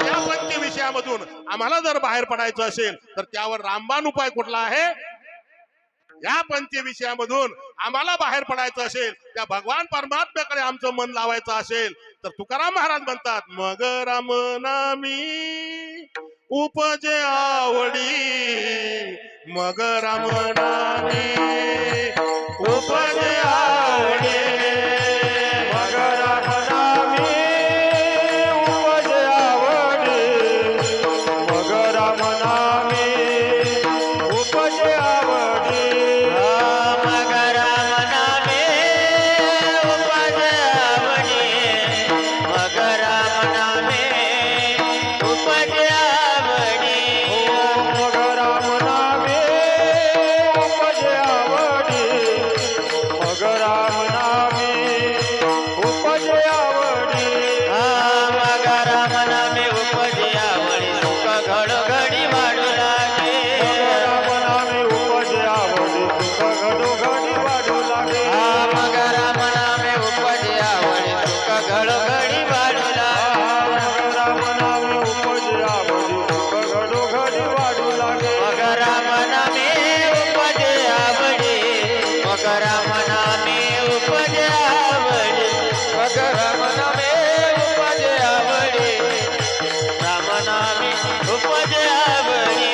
या पंच विषयामधून आम्हाला जर बाहेर पडायचं असेल तर त्यावर रामबाण उपाय कुठला आहे. या पंच विषयामधून आम्हाला बाहेर पडायचं असेल, त्या भगवान परमात्म्याकडे आमचं मन लावायचं असेल तर तुकाराम महाराज म्हणतात मग राम नामी उपजे आवडी. मग राम नामी उपजे आवडी. मग राम नामी उपजे आवडी. मग राम नामी उपजे आवडी. मग राम नामी उपजे आवडी. मग राम नामी उपजे आवडी. मग राम नामी उपजे आवडी. मग राम नामी उपजे आवडी. मग राम नामी उपजे आवडी. सुख घडोघडी वाढू लागे. मग राम नामी उपजे आवडी. सुख घडोघडी वाढू लागे. मग राम नामी उपजे आवडी. सुख घडोघडी वाढू लागे. मग राम नामी उपजे आवडी. सुख घडोघडी वाढू लागे. मग राम नामी उपजे आवडी. मग राम नामी उपजे आवडी. मग राम नामी उपजे आवडी. राम नामी उपजे आवडी.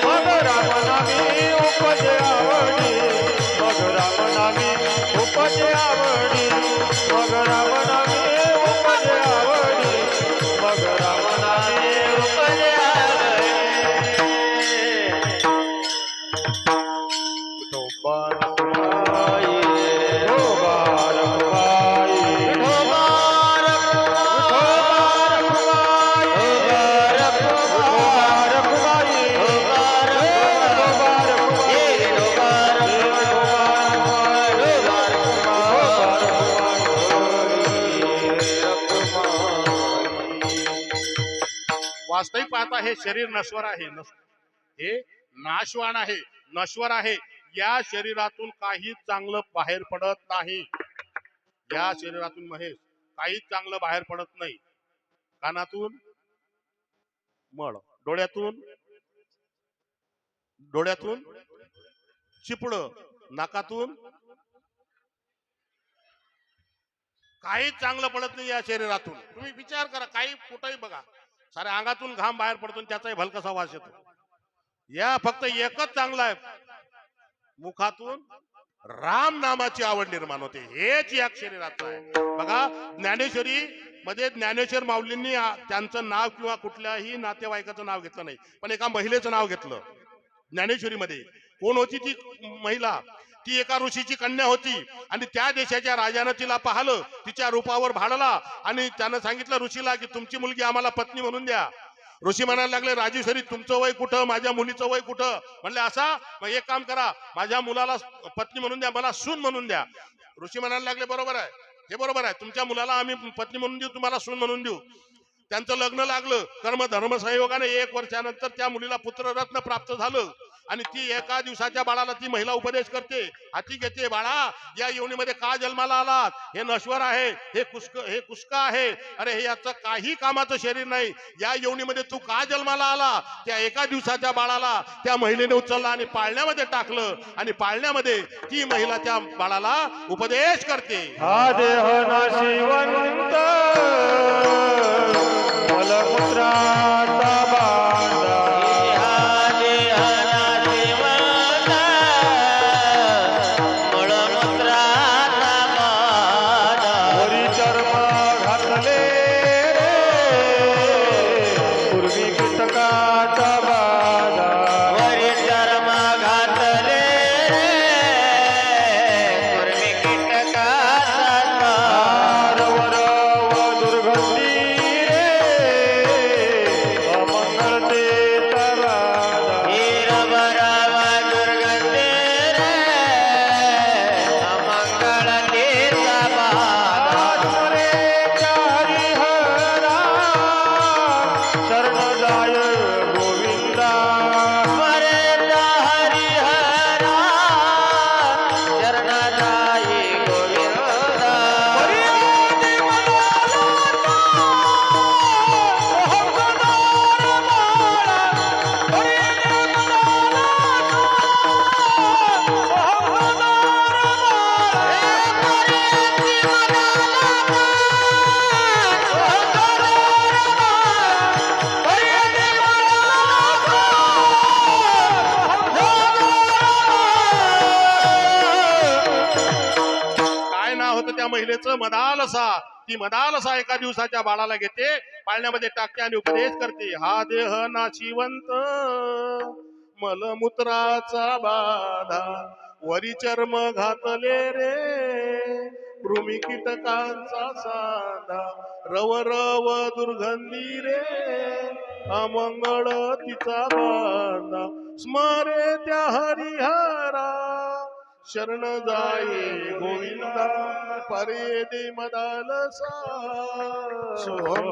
मग राम नामी उपजे आवडी. मग राम नामी उपजे आवडी. मग राम नामी उपजे आवडी. मग राम नामी उपजे आवडी. वास्तविक पाहता हे शरीर नश्वर आहे. हे नाशवान आहे, नश्वर आहे. या शरीरातून काही चांगलं बाहेर पडत नाही. या शरीरातून महेश काहीच चांगलं बाहेर पडत नाही. कानातून मळ, डोळ्यातून चिपड, नाकातून काही चांगलं पडत नाही या शरीरातून. तुम्ही विचार करा, काही कुठंही बघा, साऱ्या अंगातून घाम बाहेर पडतो आणि त्याचाही भलकासा वास येतो. या फक्त एकच चांगलं आहे, मुखातून राम नामाची आवड निर्माण होते. हेच या शरीराचं आहे. बघा, ज्ञानेश्वरी मध्ये ज्ञानेश्वर माऊलींनी त्यांचं नाव किंवा कुठल्याही नातेवाईकाचं नाव घेतलं नाही, पण एका महिलेचं नाव घेतलं ज्ञानेश्वरी मध्ये. कोण होती ती महिला? ती एका ऋषीची कन्या होती आणि त्या देशाच्या राजानं तिला पाहिलं, तिच्या रूपावर भाळला आणि त्यानं सांगितलं ऋषीला की तुमची मुलगी आम्हाला पत्नी म्हणून द्या. ऋषी म्हणायला लागले, राजेश्वरी तुमचं वय कुठं, माझ्या मुलीचं वय कुठं? म्हणले असा, मग एक काम करा, माझ्या मुलाला पत्नी म्हणून द्या, मला सून म्हणून द्या. ऋषी म्हणायला लागले, बरोबर आहे, हे बरोबर आहे, तुमच्या मुलाला आम्ही पत्नी म्हणून देऊ, तुम्हाला सून म्हणून देऊ. त्यांचं लग्न लागलं. कर्म धर्म संयोगाने 1 वर्षानंतर त्या मुलीला पुत्ररत्न प्राप्त झालं आणि ती एका दिवसाच्या बाळाला ती महिला उपदेश करते, हाती घेते, बाळा या योनीमध्ये का जन्माला आलात? हे नश्वर आहे, हे कुस्क आहे, अरे हे याचं काही कामाचं शरीर नाही, या योनीमध्ये तू का जन्माला आला? त्या एका दिवसाच्या बाळाला त्या महिलेने उचलला आणि पाळण्यामध्ये टाकलं आणि पाळण्यामध्ये ती महिला त्या बाळाला उपदेश करते. हा देह नाशिवंत मलमूत्राचा बांधा. वरी चर्म घातले रे पूर्वी कीटकाचा बाधा. रवर व दुर्गंधी रे अमंगळ देता बाधा. आत्मरे चारी हरा शरण जाय गोविंदा. मर्यादे मनाला अहंकार बाळा. मर्यादे मनाला काय नाव होतं त्या महिलेचं? मदालसा. ती मदालसा एका दिवसाच्या बाळाला घेते, पाळण्यामध्ये टाकते आणि उपदेश करते. हा देह नाशिवंत मलमूत्राचा बाधा. वरी चर्म घातले रे कृमी कीटकांचा साधा. रव रव दुर्गंधी रे अमंगळ तिचा बाधा. स्मरे त्या हरिहरा शरण जाये गोविंदा. परे दे मदालसा सोहम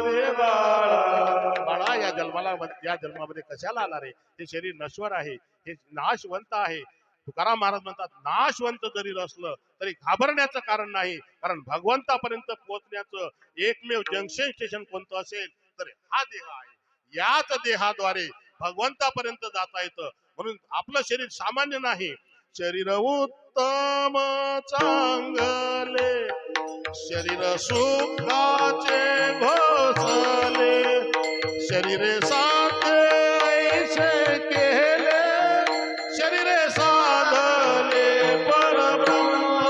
रे बाळा. बाळा या जन्मामध्ये कशाला आला रे? हे शरीर नश्वर आहे, हे नाशवंत आहे. तुकाराम महाराज म्हणतात, नाशवंत जरी असलं तरी घाबरण्याचं कारण नाही, कारण भगवंतापर्यंत पोहोचण्याचं एकमेव जंक्शन स्टेशन कोणतं असेल तर हा देह आहे. याच देहाद्वारे भगवंतापर्यंत जाता येतं. म्हणून आपलं शरीर सामान्य नाही. शरीर उत्तम चांगले शरीर सुखाचे घोसले. शरीरे साधे ऐसे केले शरीरे साधले परब्रह्म.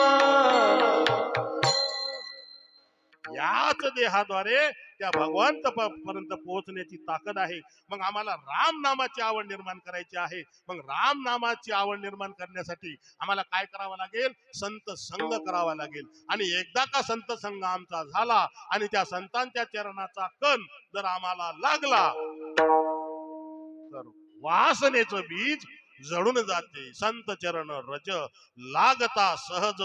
याच देहाद्वारे त्या भगवंत पर्यंत पोहोचण्याची ताकद आहे. मग आम्हाला राम नामाची आवड निर्माण करायची आहे. मग राम नामाची आवड निर्माण करण्यासाठी आम्हाला काय करावं लागेल? संत संग करावा लागेल. आणि एकदा का संत संग आमचा झाला आणि त्या संतांच्या चरणाचा कण जर आम्हाला लागला तर वासनेचं बीज जळून जाते. संत चरण रज लागता सहज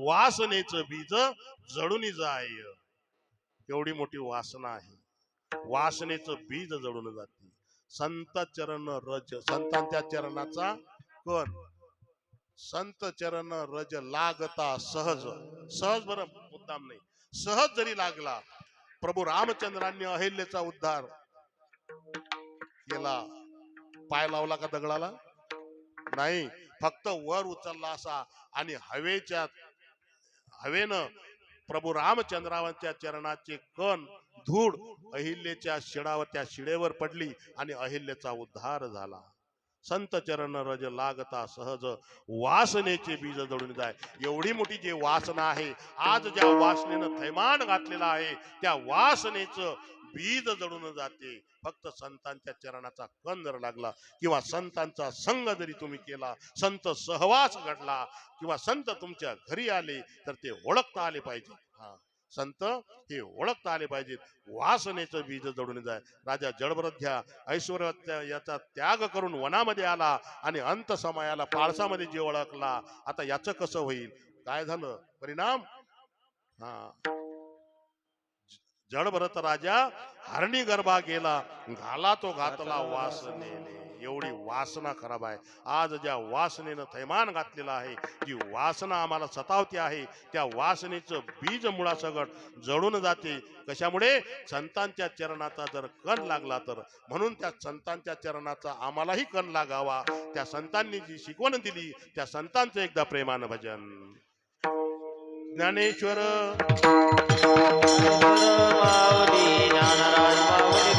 वासनेचं बीज जळून जाय. एवढी मोठी वासना आहे, वासनेचं बीज जळून जाते. संत चरण रज, संतांच्या चरणाचा कण. संत चरण रज लागता सहज. सहज बरं, मुद्दाम नाही, सहज जरी लागला. प्रभू रामचंद्रांनी अहिल्याचा उद्धार केला. पाय लावला का दगडाला? नाही, फक्त वर उचलला असा आणि हवेनं प्रभू रामचंद्रावांच्या चरणाचे कण धूळ अहिल्याच्या शिडावर त्या शिडेवर पडली आणि अहिल्याचा उद्धार झाला. संत चरण रज लागता सहज वासनेचे बीज जडून जाय. एवढी मोठी जी वासना आहे, आज ज्या वासनेनं थैमान घातलेला आहे त्या वासनेचं बीज जडून जाते. फक्त संतांच्या चरणाचा कण जर लागला किंवा संतांचा संग जरी तुम्ही केला, संत सहवास घडला किंवा संत तुमच्या घरी आले तर ते ओळखता आले पाहिजे. हा, संत हे ओळखता आले पाहिजेत. वासनेचं बीज जडून जाय. राजा जडभरत ऐश्वर्य याचा त्याग करून वनामध्ये आला आणि अंत समयाला पाळसामध्ये जे ओळखला. आता याचं कसं होईल? काय झालं परिणाम? हा, जडभरत राजा हरणी गर्भा गेला, घाला तो घातला वासनेने. एवढी वासना खराब आहे. आज ज्या वासनेनं थैमान घातलेला आहे, जी वासना आम्हाला सतावते आहे, त्या वासनेचं बीज मुळासकट जळून जाते. कशामुळे? संतांच्या चरणाचा जर कण लागला तर. म्हणून त्या संतांच्या चरणाचा आम्हालाही कण लागावा. त्या संतांनी जी शिकवण दिली त्या संतांचं एकदा प्रेमानं भजन. ज्ञानेश्वर माऊली ज्ञानराज माऊली